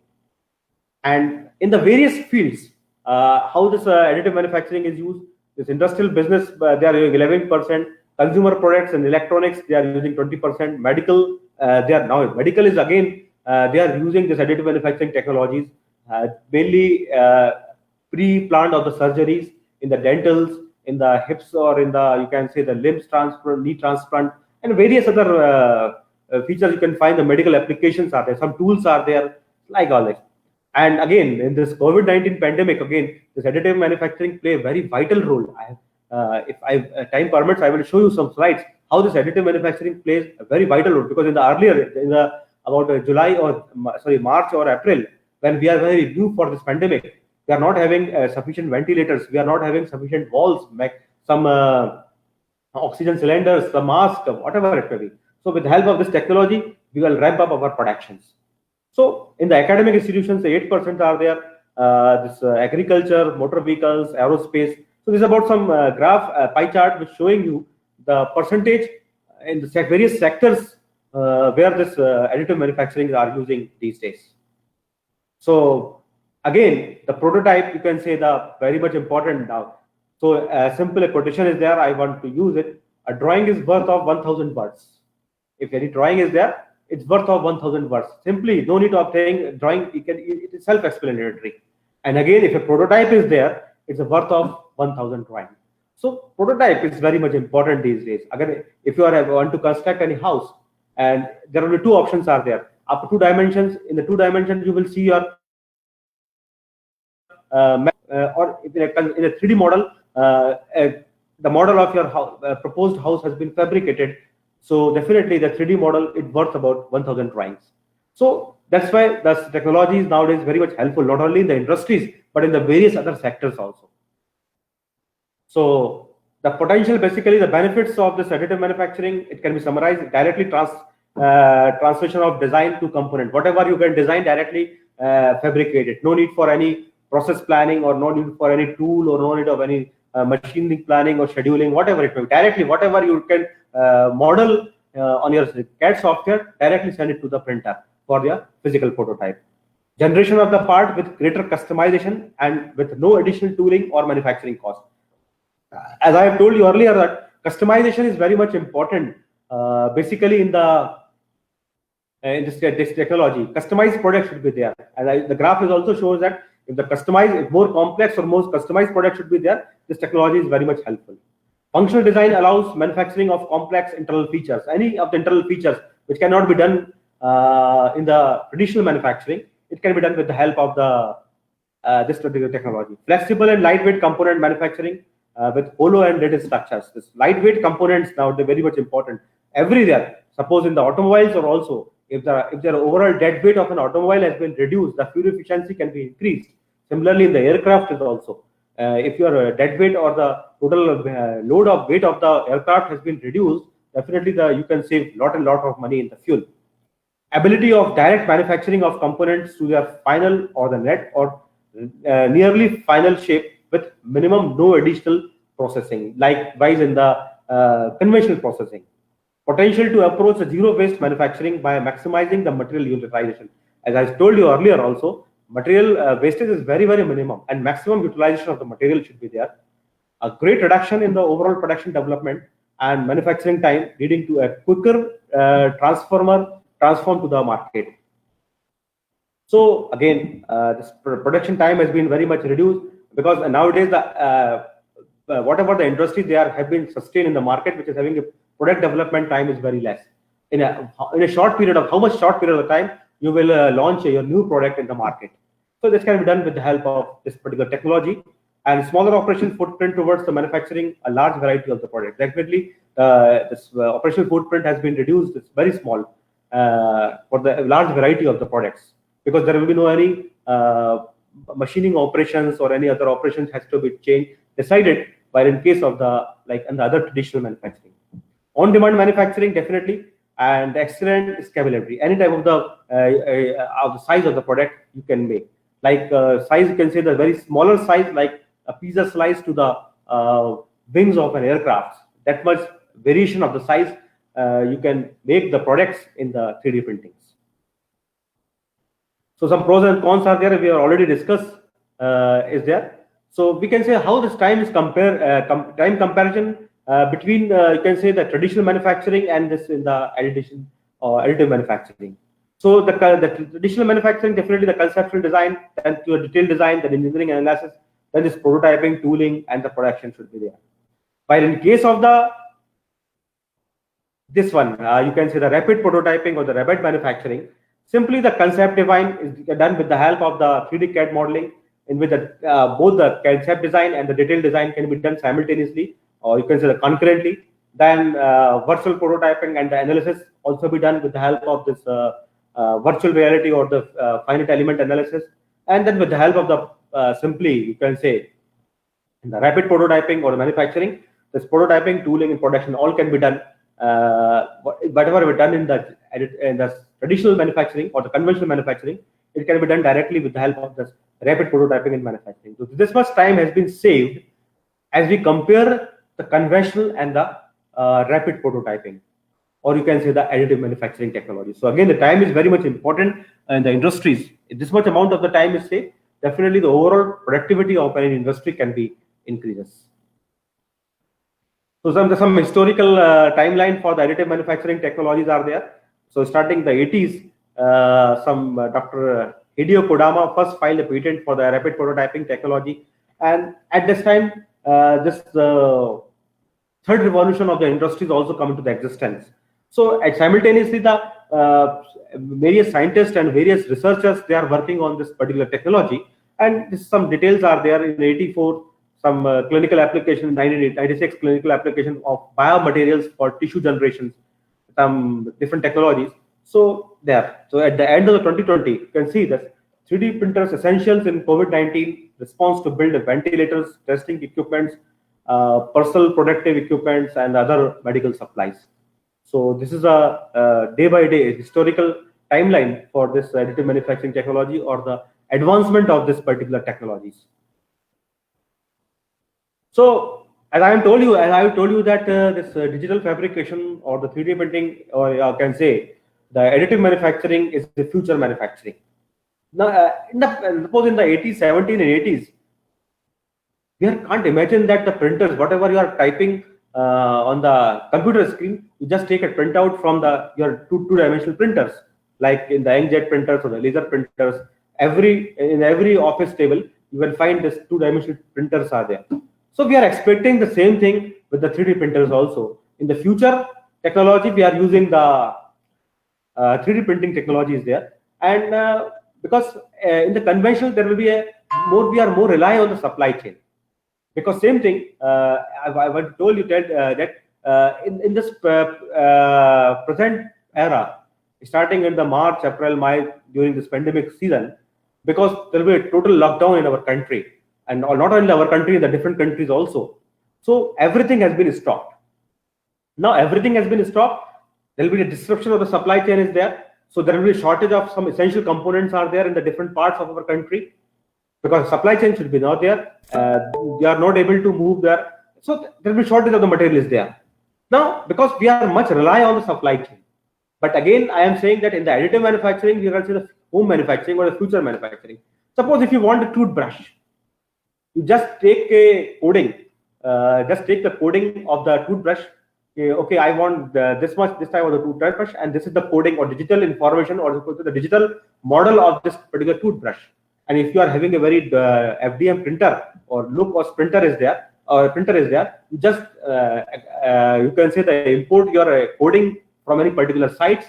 And in the various fields, how this additive manufacturing is used, this industrial business they are using 11%, consumer products and electronics they are using 20%, medical they are now medical is again they are using this additive manufacturing technologies, mainly pre-planned of the surgeries in the dentals, in the hips, or in the you can say the limbs transplant, knee transplant, and various other features you can find. The medical applications are there, some tools are there, like all this. And again, in this COVID-19 pandemic, again, this additive manufacturing play a very vital role. If time permits, I will show you some slides how this additive manufacturing plays a very vital role. Because in the earlier, about July or March or April, when we are very new for this pandemic, we are not having sufficient ventilators, we are not having sufficient walls, some oxygen cylinders, the mask, whatever it may be. So with the help of this technology, we will ramp up our productions. So in the academic institutions, 8% are there. This agriculture, motor vehicles, aerospace. So this is about some graph pie chart which showing you the percentage in the various sectors where this additive manufacturing are using these days. So again, the prototype you can say the very much important now. So simple a quotation is there. I want to use it. A drawing is worth of 1,000 words. If any drawing is there, it's worth of 1,000 words. Simply, no need of saying drawing. It is self-explanatory. And again, if a prototype is there, it's a worth of 1,000 drawing. So prototype is very much important these days. Again, if you want to construct any house, and there are only two options are there. Up to 2 dimensions. In the 2 dimensions, you will see your or in a 3D model, the model of your house, proposed house has been fabricated. So definitely the 3D model is worth about 1,000 drawings. So that's why this technology is nowadays very much helpful, not only in the industries, but in the various other sectors also. So the potential, basically the benefits of this additive manufacturing, it can be summarized directly translation of design to component. Whatever you can design directly fabricate it. No need for any process planning, or no need for any tool, or no need of any machining planning or scheduling, whatever it may be. Directly, whatever you can model on your CAD software, directly send it to the printer for their physical prototype. Generation of the part with greater customization and with no additional tooling or manufacturing cost. As I have told you earlier, that customization is very much important. Basically, in this technology, customized product should be there. And the graph is also shows that if more complex or more customized product should be there, this technology is very much helpful. Functional design allows manufacturing of complex internal features. Any of the internal features which cannot be done in the traditional manufacturing, it can be done with the help of the this particular technology. Flexible and lightweight component manufacturing with hollow and rigid structures. This lightweight components now they're very much important everywhere. Suppose in the automobiles or also if the overall dead weight of an automobile has been reduced, the fuel efficiency can be increased. Similarly, in the aircraft is also if your dead weight or the total load of weight of the aircraft has been reduced, definitely you can save lot of money in the fuel. Ability of direct manufacturing of components to their final or the net or nearly final shape with minimum no additional processing, likewise in the conventional processing. Potential to approach a zero waste manufacturing by maximizing the material utilization. As I told you earlier also, material wastage is very minimum and maximum utilization of the material should be there. A great reduction in the overall production development and manufacturing time, leading to a quicker transform to the market. So again, this production time has been very much reduced because nowadays whatever the industry have been sustained in the market, which is having a product development time is very less. In a short period of time you will launch your new product in the market. So this can be done with the help of this particular technology and smaller operation footprint towards the manufacturing a large variety of the product. Definitely, this operational footprint has been reduced. It's very small for the large variety of the products because there will be no any machining operations or any other operations has to be decided. While in case of in the other traditional manufacturing, on-demand manufacturing definitely and excellent scalability. Any type of the size of the product you can make. Like size, you can say the very smaller size, like a pizza slice to the wings of an aircraft. That much variation of the size you can make the products in the 3D printings. So some pros and cons are there. We have already discussed is there. So we can say how this time is time comparison between you can say the traditional manufacturing and this in the additive manufacturing. So the traditional manufacturing, definitely the conceptual design, then to a detailed design, then engineering analysis, then this prototyping, tooling, and the production should be there. While in case of this one, you can say the rapid prototyping or the rapid manufacturing, simply the concept design is done with the help of the 3D CAD modeling, in which both the concept design and the detailed design can be done simultaneously, or you can say concurrently. Then virtual prototyping and the analysis also be done with the help of this virtual reality or the finite element analysis, and then with the help of the simply you can say in the rapid prototyping or the manufacturing, this prototyping, tooling, and production all can be done. Whatever we done in the traditional manufacturing or the conventional manufacturing, it can be done directly with the help of this rapid prototyping and manufacturing. So this much time has been saved as we compare the conventional and the rapid prototyping, or you can say the additive manufacturing technology. So again, the time is very much important in the industries. If this much amount of the time is saved, definitely the overall productivity of any industry can be increases. So some historical timeline for the additive manufacturing technologies are there. So starting the 80s, Dr. Hideo Kodama first filed a patent for the rapid prototyping technology, and at this time, this third revolution of the industry is also come into the existence. So simultaneously, the various scientists and various researchers, they are working on this particular technology, and some details are there in 84. Some clinical application, 1996 clinical application of biomaterials for tissue generations, some different technologies. So there. So at the end of the 2020, you can see that 3D printers essentials in COVID-19 response to build ventilators, testing equipments, personal protective equipments, and other medical supplies. So this is a day-by-day historical timeline for this additive manufacturing technology or the advancement of this particular technologies. So as I have told you that this digital fabrication or the 3D printing, or you can say the additive manufacturing is the future manufacturing. Now, suppose in the 80s, 70s and 80s, we can't imagine that the printers, whatever you are typing on the computer screen, you just take a printout from your two-dimensional printers, like in the inkjet printers or the laser printers. In every office table, you will find this two-dimensional printers are there. So we are expecting the same thing with the 3D printers also. In the future technology, we are using the 3D printing technology is there. And because in the conventional, there will be we are more rely on the supply chain. Because same thing, I told you that in this present era, starting in the March, April, May, during this pandemic season, because there will be a total lockdown in our country, and not only our country, the different countries also. So everything has been stopped. Now everything has been stopped. There will be a disruption of the supply chain is there. So there will be a shortage of some essential components are there in the different parts of our country, because supply chain should be not there. We are not able to move there. So there will be shortage of the material is there. Now, because we are much rely on the supply chain. But again, I am saying that in the additive manufacturing, we can say the home manufacturing or the future manufacturing. Suppose if you want a toothbrush, you just take a coding, just take the coding of the toothbrush. Okay, I want this type of the toothbrush, and this is the coding or digital information or the digital model of this particular toothbrush. And if you are having a very FDM printer or low-cost printer is there, you just you can say that import your coding from any particular sites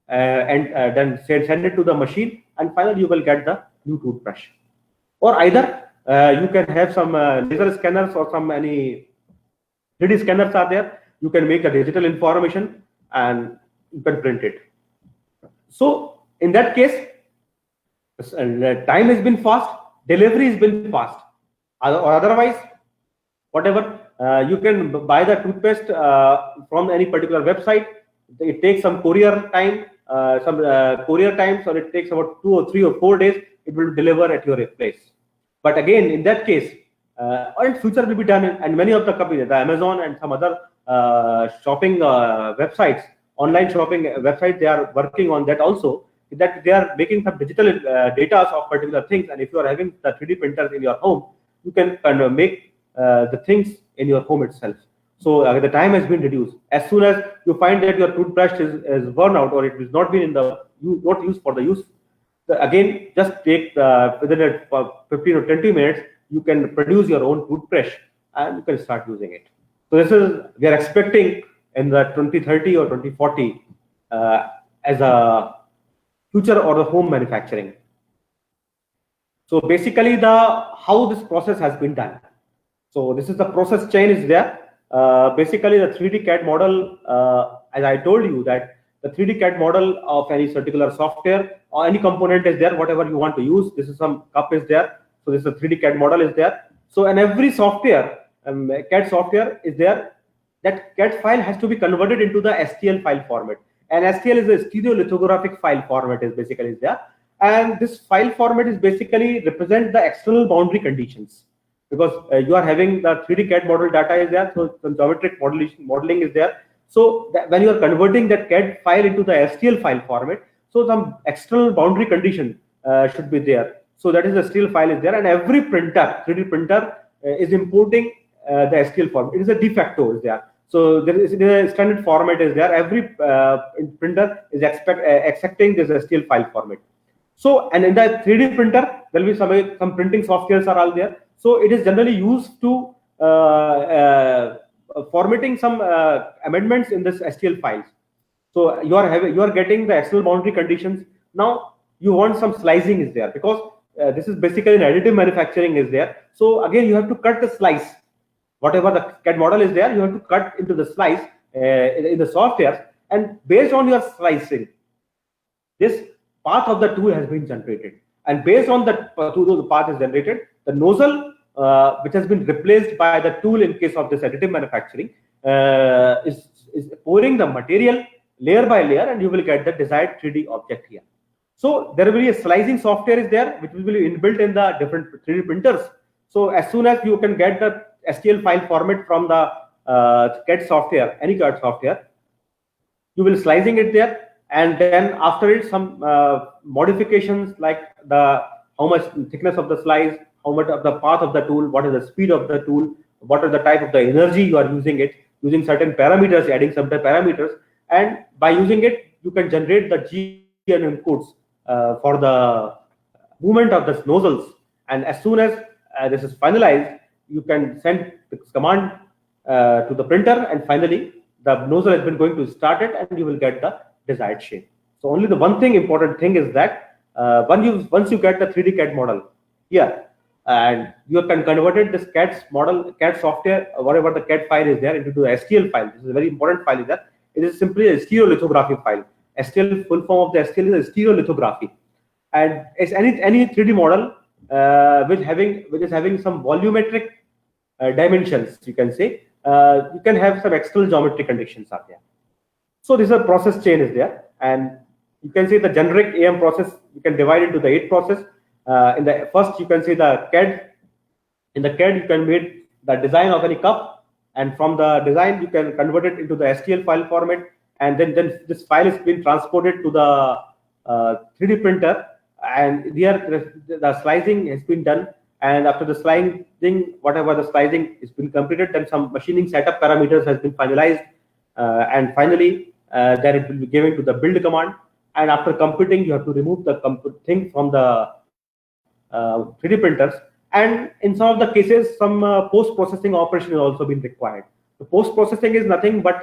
and then send it to the machine, and finally you will get the new toothbrush. Or either you can have some laser scanners or some any 3D scanners are there. You can make the digital information and you can print it. So in that case, time has been fast, delivery has been fast. Or otherwise, whatever, you can buy the toothpaste from any particular website. It takes some courier time, so it takes about 2 or 3 or 4 days. It will deliver at your place. But again, in that case, in future will be done, and many of the companies, the Amazon and some other shopping websites, online shopping websites, they are working on that also. That they are making some digital data of particular things, and if you are having the 3D printers in your home, you can kind of make the things in your home itself. So the time has been reduced. As soon as you find that your toothbrush is worn out or it has not been in the not used for the use, again just take within 15 or 20 minutes, you can produce your own toothbrush and you can start using it. So this is, we are expecting in the 2030 or 2040 as a future or the home manufacturing. So basically how this process has been done. So this is the process chain is there. Basically the 3D CAD model, as I told you that the 3D CAD model of any particular software or any component is there, whatever you want to use. This is some cup is there. So this is a 3D CAD model is there. So in every software, CAD software is there, that CAD file has to be converted into the STL file format. And STL is a stereolithographic file format is basically is there. And this file format is basically represent the external boundary conditions, because you are having the 3D CAD model data is there, so some geometric modeling is there. So when you are converting that CAD file into the STL file format, so some external boundary condition should be there. So that is the STL file is there, and every printer, 3D printer is importing the STL format. It is a de facto is there. So there is a standard format is there. Every printer is accepting this STL file format. So, and in the 3D printer, there will be some printing softwares are all there. So it is generally used to formatting some amendments in this STL files. So you are getting the external boundary conditions. Now you want some slicing is there, because this is basically an additive manufacturing is there. So again, you have to cut the slice. Whatever the CAD model is there, you have to cut into the slice in the software, and based on your slicing, this path of the tool has been generated. And based on that the path is generated, the nozzle which has been replaced by the tool in case of this additive manufacturing is pouring the material layer by layer, and you will get the desired 3D object here. So there will be a slicing software is there, which will be inbuilt in the different 3D printers. So as soon as you can get the STL file format from the CAD software, any CAD software, you will slicing it there, and then after it some modifications like how much thickness of the slice, how much of the path of the tool, what is the speed of the tool, what is the type of the energy you are using it, using certain parameters, adding some parameters, and by using it you can generate the GN inputs for the movement of the nozzles. And as soon as this is finalized, you can send the command to the printer, and finally the nozzle has been going to start it, and you will get the desired shape. So only the one thing important thing is that once you get the 3D CAD model here, and you can converted this CAD model, CAD software, whatever the CAD file is there, into the STL file. This is a very important file. Is that it is simply a stereolithography file. STL, full form of the STL is a stereolithography, and it's any 3D model which is having some volumetric dimensions. You can say you can have some external geometry conditions are there. So this is a process chain is there, and you can see the generic AM process. You can divide into the 8 process. In the first, you can see the CAD. In the CAD, you can make the design of any cup, and from the design, you can convert it into the STL file format, and then this file is being transported to the 3D printer, and here the slicing has been done. And after the slicing, whatever the slicing has been completed, then some machining setup parameters has been finalized, and finally, then it will be given to the build command. And after computing, you have to remove the thing from the 3D printers. And in some of the cases, some post-processing operation has also been required. The post-processing is nothing but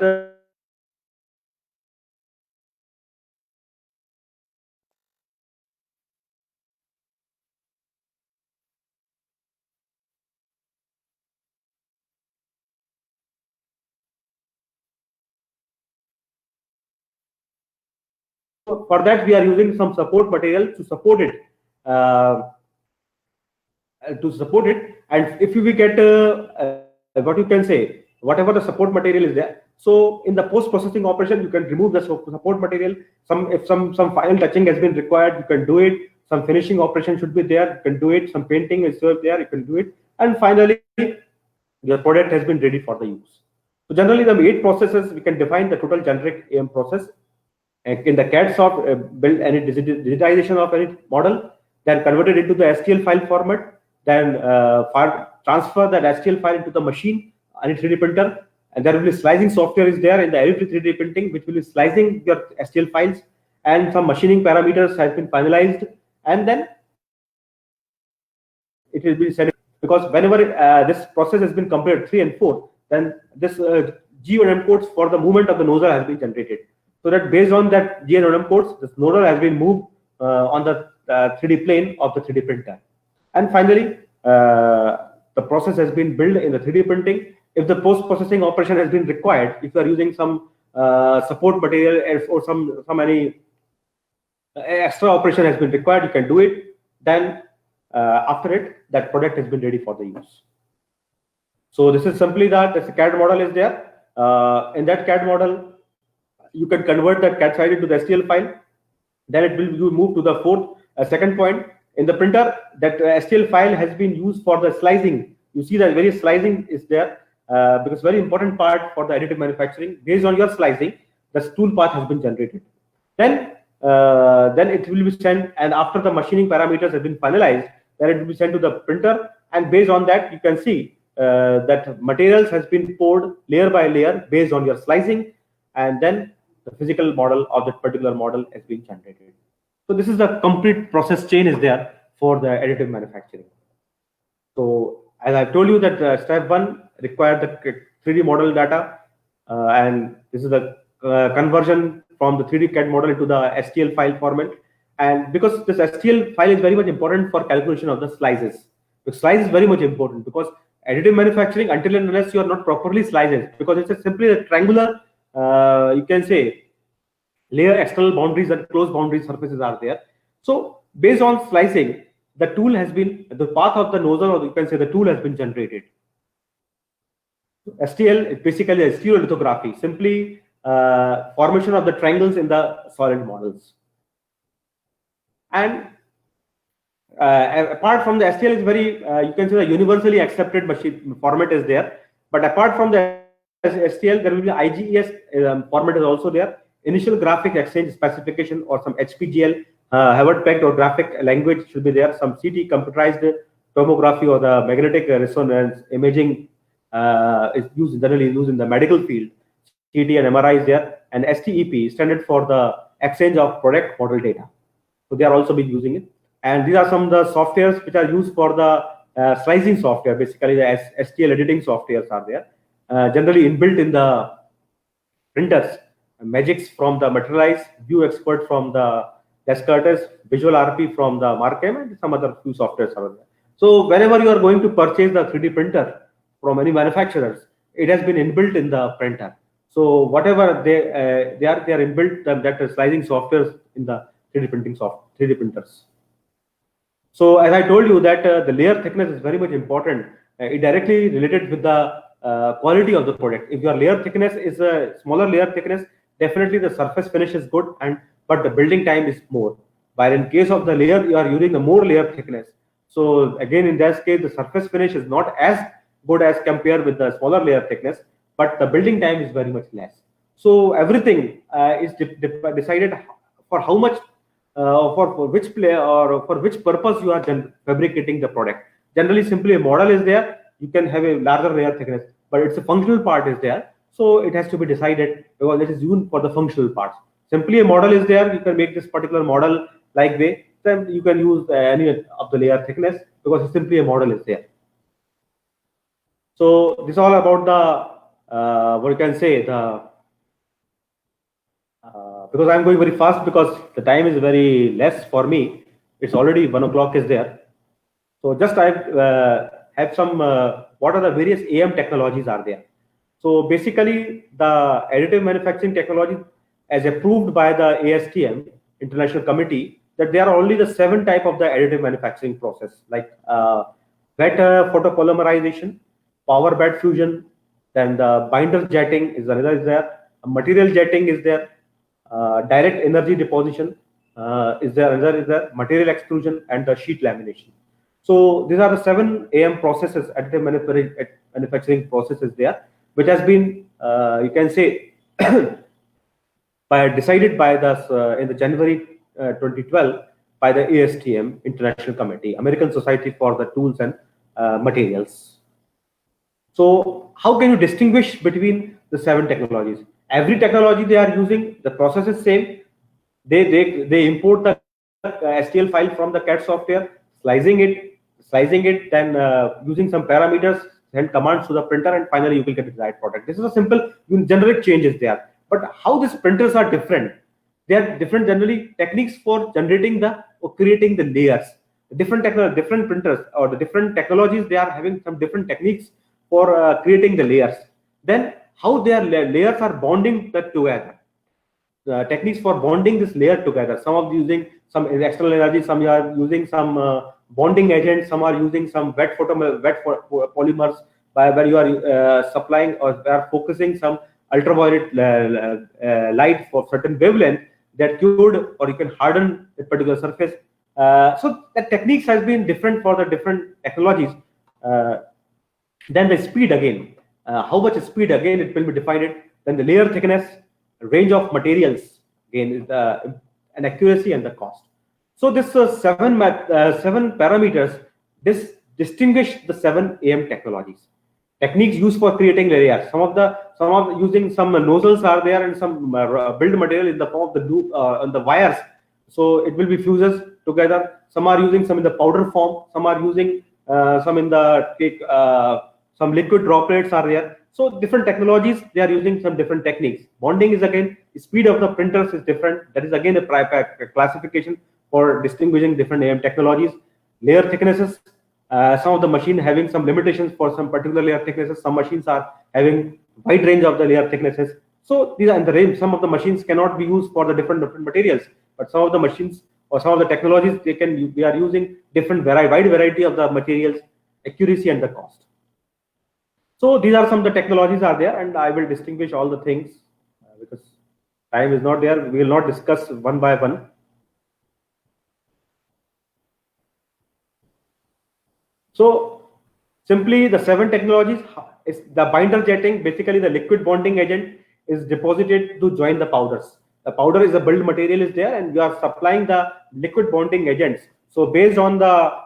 for that we are using some support material to support it. And if we get what you can say, whatever the support material is there, so in the post-processing operation you can remove the support material. If some final touching has been required, you can do it. Some finishing operation should be there, you can do it. Some painting is there, you can do it. And finally your product has been ready for the use. So generally the 8 processes, we can define the total generic AM process. In the CAD software, build any digitization of any model, then convert it into the STL file format, then transfer that STL file into the machine, any 3D printer, and there will be slicing software is there in the every 3D printing, which will be slicing your STL files, and some machining parameters has been finalized, and then it will be sent. Because whenever this process has been completed 3 and 4, then this G1M codes for the movement of the nozzle has been generated. So that based on that G1M codes, this nozzle has been moved on the 3D plane of the 3D printer. And finally, the process has been built in the 3D printing. If the post-processing operation has been required, if you are using some support material or some any extra operation has been required, you can do it. Then after it, that product has been ready for the use. So this is simply that this CAD model is there. In that CAD model, you can convert that CAD file into the STL file. Then it will move to the second point. In the printer, that STL file has been used for the slicing. You see that various slicing is there because very important part for the additive manufacturing. Based on your slicing, the tool path has been generated. Then it will be sent, and after the machining parameters have been finalized, then it will be sent to the printer. And based on that, you can see that materials has been poured layer by layer based on your slicing, and then the physical model of that particular model has been generated. So this is the complete process chain is there for the additive manufacturing. So as I told you that step 1 required the 3D model data, and this is the conversion from the 3D CAD model into the STL file format. And because this STL file is very much important for calculation of the slices. The slice is very much important because additive manufacturing, until and unless you are not properly slices, because it's simply a triangular, you can say, layer external boundaries and closed boundary surfaces are there. So based on slicing, the tool has been, the path of the nozzle, or you can say the tool has been generated. STL is basically a stereolithography, simply formation of the triangles in the solid models. And apart from the STL is very, you can say the universally accepted machine format is there. But apart from the STL, there will be IGES format is also there. Initial graphic exchange specification or some HPGL, Harvard pegged or graphic language should be there. Some CT computerized tomography or the magnetic resonance imaging is generally used in the medical field. CT and MRI is there, and STEP standard for the exchange of product model data. So they are also been using it. And these are some of the softwares which are used for the slicing software. Basically, the STL editing softwares are there, generally inbuilt in the printers. Magix from the Materialize, View Expert from the Descartes, Visual RP from the Markem, and some other few softwares are there. So whenever you are going to purchase the 3D printer from any manufacturers, it has been inbuilt in the printer. So whatever they are inbuilt that slicing softwares in the 3D printing 3D printers. So as I told you that the layer thickness is very much important. It directly related with the quality of the product. If your layer thickness is a smaller layer thickness, definitely the surface finish is good, but the building time is more. While in case of the layer, you are using a more layer thickness. So again, in that case, the surface finish is not as good as compared with the smaller layer thickness, but the building time is very much less. So everything is decided for how much, for which play or for which purpose you are fabricating the product. Generally, simply a model is there, you can have a larger layer thickness, but it's a functional part is there. So it has to be decided because it is used for the functional parts. Simply a model is there, you can make this particular model like way, then you can use any of the layer thickness because it's simply a model is there. So this is all about the, what you can say, the, because I'm going very fast because the time is very less for me. It's already 1 o'clock is there. So just I have some, what are the various AM technologies are there. So basically the additive manufacturing technology as approved by the ASTM International Committee, that there are only the 7 type of the additive manufacturing process, like wet photopolymerization, power bed fusion, then the binder jetting is another is there, material jetting is there, direct energy deposition is there, another is there, material extrusion, and the sheet lamination. So these are the 7 AM processes, additive manufacturing processes there, which has been, you can say, decided by the in the January 2012 by the ASTM International Committee, American Society for the Tools and Materials. So how can you distinguish between the 7 technologies? Every technology they are using, the process is same. They import the STL file from the CAD software, slicing it, then using some parameters, send commands to the printer, and finally you will get the desired product. This is a simple generic changes there. But how these printers are different? They are different generally techniques for generating or creating the layers. Different printers or the different technologies, they are having some different techniques for creating the layers. Then how their layers are bonding that together. The techniques for bonding this layer together. Some of using some external energy, some are using some bonding agents, some are using some wet polymers where you are supplying or are focusing some ultraviolet light for certain wavelength that could or you can harden a particular surface. So the techniques has been different for the different technologies. Then the speed again, how much speed again it will be defined. Then the layer thickness, range of materials again is and accuracy and the cost. So this 7 parameters distinguish the 7 AM technologies. Techniques used for creating layers. Some of using some nozzles are there and some build material in the form of the loop on the wires. So it will be fuses together. Some are using some in the powder form. Some are using some in the cake. Some liquid droplets are there. So different technologies, they are using some different techniques. Bonding is again, speed of the printers is different. That is again a classification for distinguishing different AM technologies. Layer thicknesses, some of the machine having some limitations for some particular layer thicknesses. Some machines are having wide range of the layer thicknesses. So these are in the range. Some of the machines cannot be used for the different materials, but some of the machines or some of the technologies we are using different wide variety of the materials, accuracy and the cost. So these are some of the technologies are there, and I will distinguish all the things because time is not there. We will not discuss one by one. So simply the 7 technologies is the binder jetting. Basically, the liquid bonding agent is deposited to join the powders. The powder is a build material is there, and you are supplying the liquid bonding agents. So based on the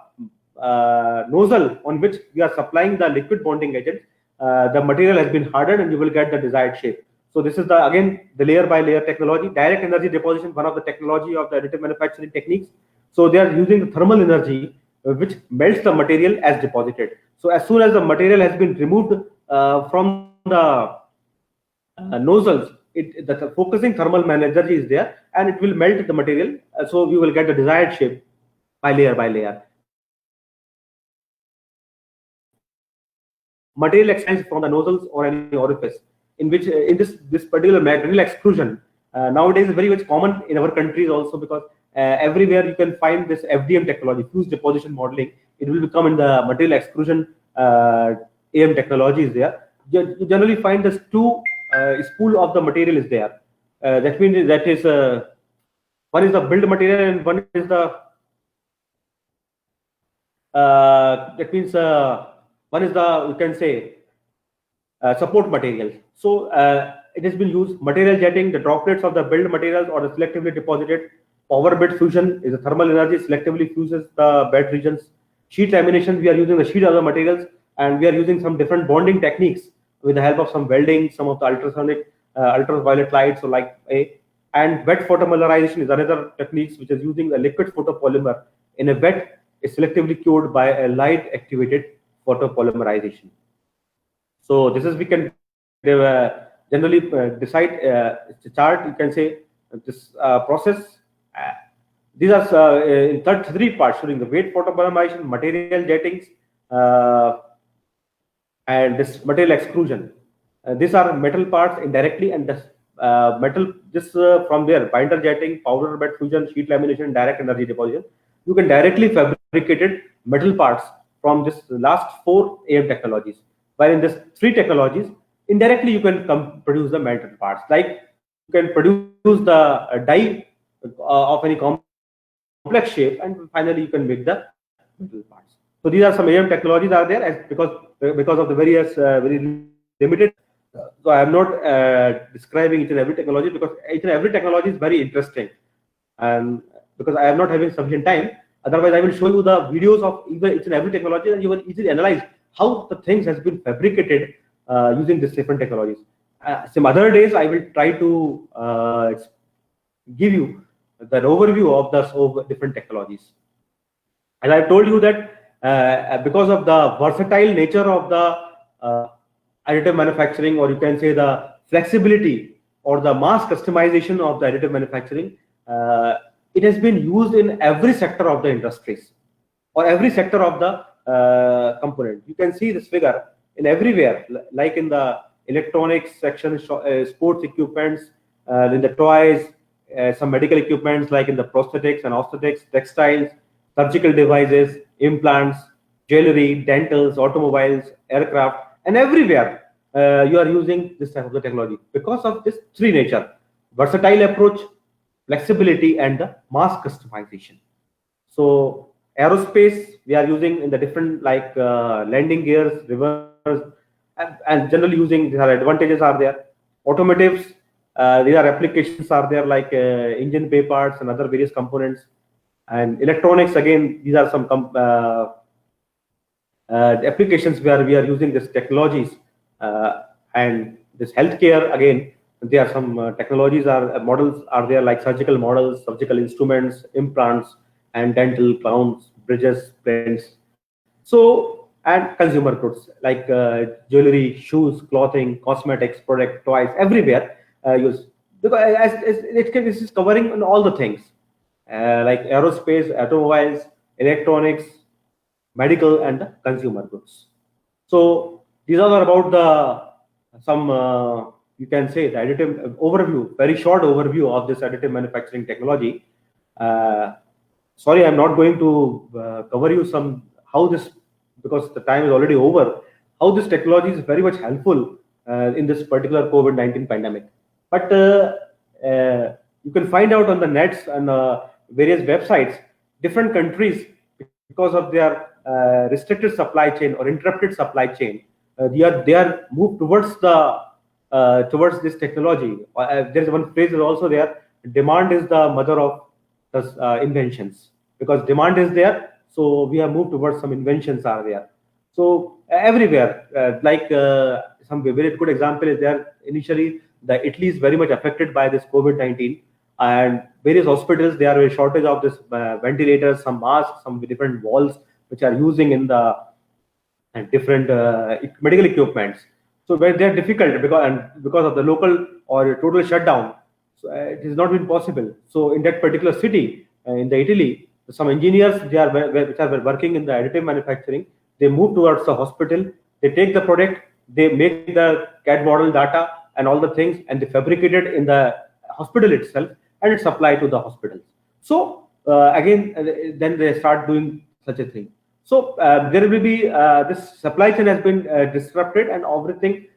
nozzle on which you are supplying the liquid bonding agent, the material has been hardened and you will get the desired shape. So this is again the layer by layer technology. Direct energy deposition, one of the technology of the additive manufacturing techniques. So they are using the thermal energy which melts the material as deposited. So as soon as the material has been removed from the nozzles, the focusing thermal energy is there, and it will melt the material. So we will get the desired shape by layer. Material expands from the nozzles or any orifice, in which in this particular material extrusion nowadays is very much common in our countries also, because everywhere you can find this FDM technology, fused deposition modeling. It will become in the material extrusion AM technology is there. You generally find this two spool of the material is there. That means that is one is the build material and one is the that means one is the, you can say, support material. So it has been used material jetting, the droplets of the build materials or the selectively deposited. Power bed fusion is a thermal energy selectively fuses the bed regions. Sheet lamination, we are using the sheet of the materials, and we are using some different bonding techniques with the help of some welding, some of the ultrasonic, ultraviolet lights, so like a. And wet photopolymerization is another techniques which is using the liquid photopolymer in a wet is selectively cured by a light activated photopolymerization. So this is, we can generally decide it's a chart, you can say this process. These are in three parts showing the weight photopolymerization, material jettings, and this material extrusion. These are metal parts indirectly, and this metal from there, binder jetting, powder bed fusion, sheet lamination, direct energy deposition. You can directly fabricated metal parts from this last 4 AM technologies. While in this 3 technologies, indirectly you can produce the metal parts. Like you can produce the die of any complex shape, and finally you can make the metal parts. So these are some AM technologies are there, as because of the various very limited. So I am not describing each and every technology, because each and every technology is very interesting, and because I am not having sufficient time. Otherwise, I will show you the videos of each and every technology, and you will easily analyze how the things has been fabricated using these different technologies. Some other days, I will try to give you the overview of the different technologies. And I told you that because of the versatile nature of the additive manufacturing, or you can say the flexibility or the mass customization of the additive manufacturing, it has been used in every sector of the industries or every sector of the component. You can see this figure in everywhere, like in the electronics section, sports equipments, in the toys, some medical equipments like in the prosthetics and orthotics, textiles, surgical devices, implants, jewelry, dentals, automobiles, aircraft, and everywhere you are using this type of the technology because of this 3 nature: versatile approach, flexibility, and the mass customization. So aerospace, we are using in the different like landing gears, reverse, and generally using, these are advantages are there. Automotives, these are applications are there like engine bay parts and other various components. And electronics, again, these are some applications where we are using these technologies. And this healthcare, again, there are some technologies models are there, like surgical models, surgical instruments, implants, and dental crowns, bridges, prints. So, and consumer goods like jewelry, shoes, clothing, cosmetics, product, toys, everywhere use, because this is covering on all the things like aerospace, automobiles, electronics, medical, and the consumer goods. So these are about the some you can say the additive overview, very short overview of this additive manufacturing technology. Sorry, I'm not going to cover you some how this, because the time is already over, how this technology is very much helpful in this particular COVID-19 pandemic. But you can find out on the nets and various websites, different countries, because of their restricted supply chain or interrupted supply chain, they are moved towards towards this technology. There's one phrase is also there: demand is the mother of inventions. Because demand is there, so we have moved towards some inventions are there. So everywhere, like some very good example is there. Initially, the Italy is very much affected by this COVID-19, and various hospitals, they are a shortage of this ventilators, some masks, some different walls which are using in the different medical equipments. So where they are difficult because of the local or a total shutdown. So it has not been possible. So in that particular city, in the Italy, some engineers which are working in the additive manufacturing, they move towards the hospital. They take the product, they make the CAD model data and all the things, and they fabricate it in the hospital itself, and it's supplied to the hospitals. So then they start doing such a thing. So there will be this supply chain has been disrupted, and everything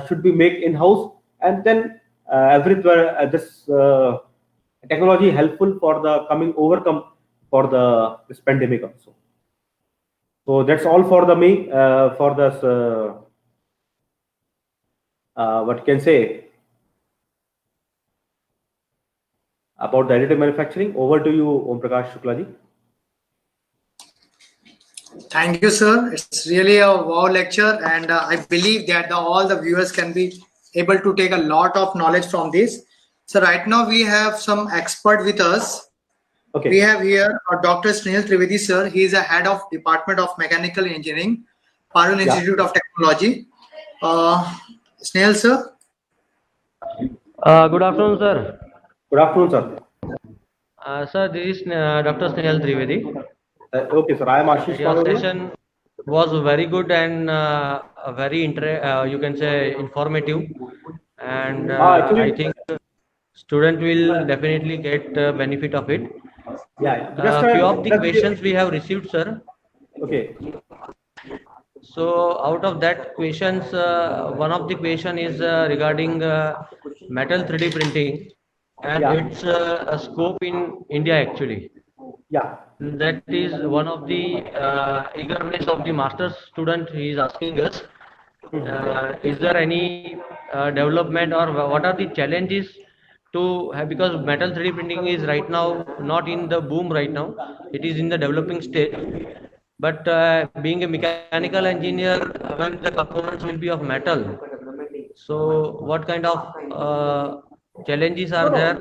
should be made in-house, and then everywhere this technology helpful for the overcome for this pandemic also. So that's all for me for this what can say about the additive manufacturing. Over to you, Om Prakash Shukla ji. Thank you, sir. It's really a wow lecture, and I believe that all the viewers can be able to take a lot of knowledge from this. So right now we have some expert with us. Okay. We have here Dr. Snehal Trivedi, sir. He is a head of Department of Mechanical Engineering, Parul Institute of Technology. Snehal, sir. Good afternoon, sir. Good afternoon, sir. Sir, this is Dr. Snehal Trivedi. Okay, sir. I am Ashish. Your session was very good and very you can say informative, and I think student will definitely get benefit of it. Yeah. Few of the questions we have received, sir. Okay. So out of that questions, one of the question is regarding metal 3D printing and its scope in India actually. Yeah. That is one of the eagerness of the master's student. He is asking us, is there any development or what are the challenges to have, because metal 3D printing is right now not in the boom right now, it is in the developing stage. But being a mechanical engineer, when the components will be of metal, so what kind of challenges are there?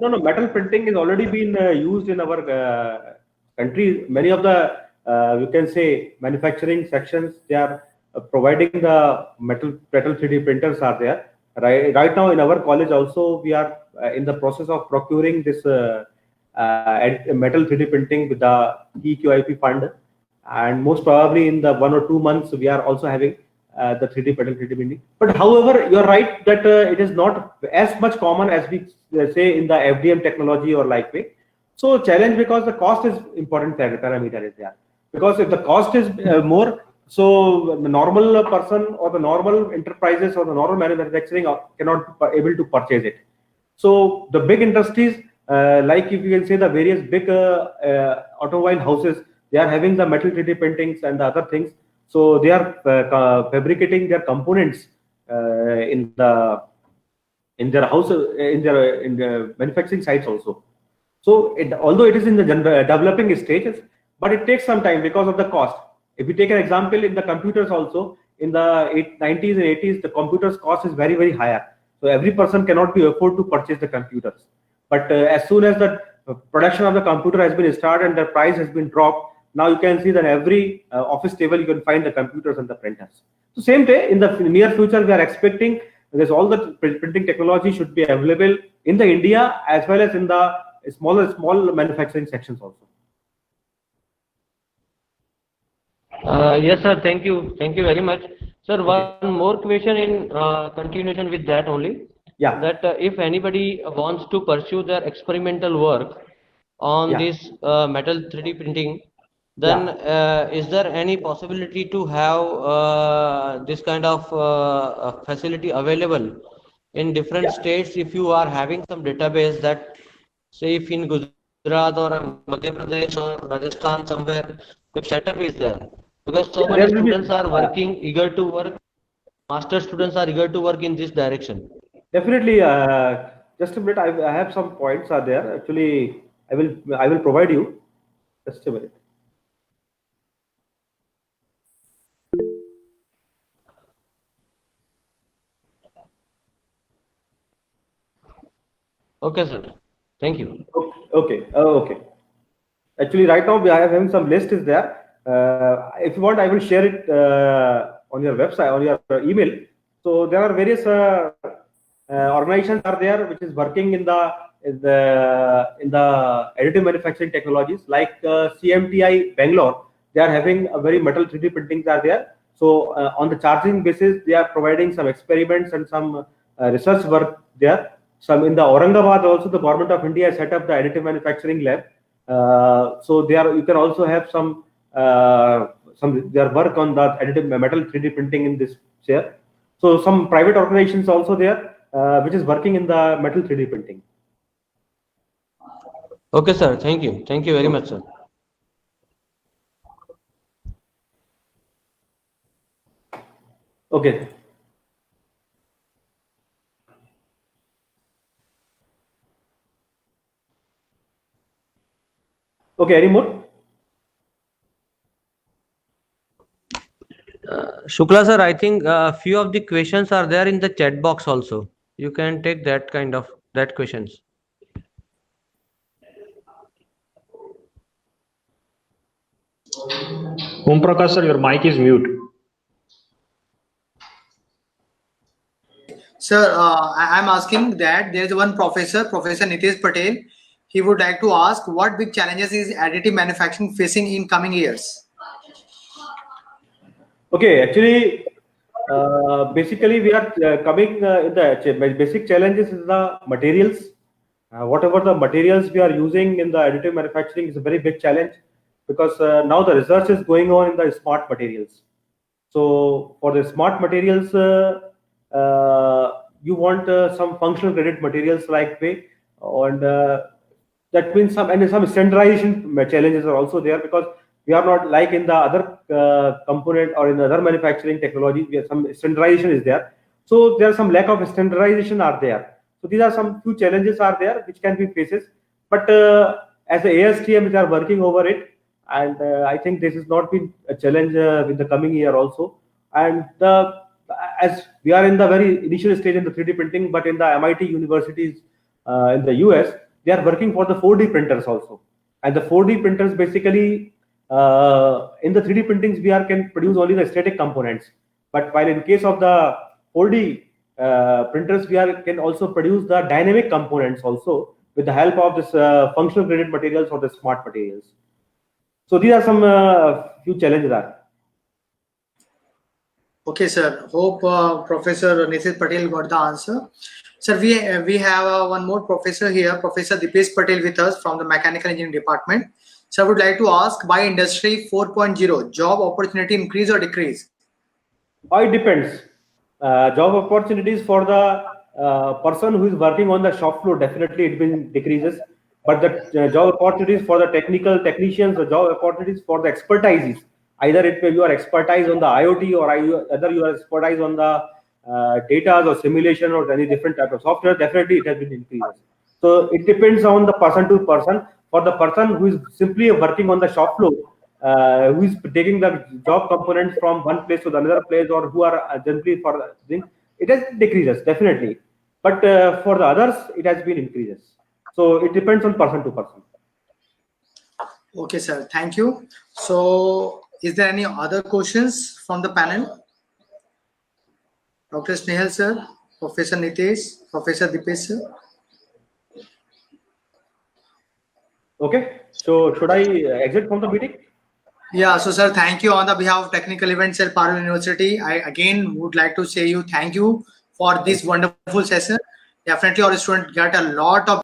No, metal printing is already been used in our country. Many of the you can say manufacturing sections, they are providing the metal 3D printers are there. Right now in our college also we are in the process of procuring this metal 3D printing with the EQIP fund, and most probably in the 1 or 2 months we are also having the 3D metal 3D printing. But however, you are right that it is not as much common as we say in the FDM technology or like way. So challenge, because the cost is important parameter is there. Because if the cost is more, so the normal person or the normal enterprises or the normal manufacturing cannot be able to purchase it. So the big industries, like if you can say the various big automobile houses, they are having the metal 3D printings and the other things. So they are fabricating their components in their house, in the manufacturing sites also. So although it is in the developing stages, but it takes some time because of the cost. If we take an example in the computers also, in the 90s and 80s, the computers cost is very, very higher. So every person cannot be afford to purchase the computers. But as soon as the production of the computer has been started and the price has been dropped, now you can see that every office table you can find the computers and the printers. So same day in the near future we are expecting there's all the printing technology should be available in the India as well as in the small manufacturing sections also. Yes, sir. Thank you. Thank you very much, sir. One more question in continuation with that only. Yeah. That if anybody wants to pursue their experimental work on this metal 3D printing, then is there any possibility to have this kind of facility available in different states? If you are having some database that, say, if in Gujarat or Madhya Pradesh or Rajasthan somewhere, the setup is there, because so many students are working, eager to work. Master students are eager to work in this direction. Definitely. Just a minute. I have some points are there. Actually, I will provide you. Just a minute. Okay, sir. Thank you. Okay. Okay. Actually, right now I have having some list is there. If you want, I will share it on your website, on your email. So there are various organizations are there which is working in the additive manufacturing technologies, like CMTI Bangalore. They are having a very metal 3D printings are there. So on the charging basis, they are providing some experiments and some research work there. Some in the Aurangabad also, the government of India has set up the additive manufacturing lab. So there you can also have some their work on the additive metal 3D printing in this chair. So some private organizations also there which is working in the metal 3D printing. Okay, sir. Thank you. Thank you very much, sir. Okay. Okay, any more? Shukla sir, I think a few of the questions are there in the chat box also. You can take that kind of questions. Om Prakash sir, your mic is mute. Sir, I'm asking that there is one professor, Professor Nitesh Patel. He would like to ask what big challenges is additive manufacturing facing in coming years? Okay, actually, basically we are coming in the basic challenges is the materials. Whatever the materials we are using in the additive manufacturing is a very big challenge, because now the research is going on in the smart materials. So for the smart materials, you want some functional graded materials like way, and that means some standardization challenges are also there, because we are not like in the other component or in the other manufacturing technology. We have some standardization is there, so there are some lack of standardization are there. So these are some few challenges are there which can be faces, but as the ASTM we are working over it, and I think this has not been a challenge in the coming year also. And as we are in the very initial stage in the 3D printing, but in the MIT universities in the US, they are working for the 4D printers also. And the 4D printers basically in the 3D printings can produce only the static components, but while in case of the 4D printers can also produce the dynamic components also with the help of this functional graded materials or the smart materials. So these are some few challenges are. Okay, sir. Hope Professor Nitesh Patel got the answer. Sir, we have one more professor here, Professor Dipesh Patel, with us from the Mechanical Engineering Department. So I would like to ask, by Industry 4.0, job opportunity increase or decrease? It depends. Job opportunities for the person who is working on the shop floor, definitely it will decreases. But the job opportunities for the technical technicians, the job opportunities for the expertise, either it may be your expertise on the IoT or either you are expertise on the data or simulation or any different type of software, definitely it has been increased. So it depends on the person to person. For the person who is simply working on the shop floor, who is taking the job components from one place to the another place, or who are generally for the thing, it has decreases definitely. But for the others, it has been increases. So it depends on person to person. Okay, sir. Thank you. So is there any other questions from the panel? Dr. Snehal sir, Professor Nitesh, Professor Dipesh sir. Okay. So should I exit from the meeting? Yeah, so sir, thank you on the behalf of Technical Event Cell, Parul University. I again would like to say thank you for this wonderful session. Definitely our students got a lot of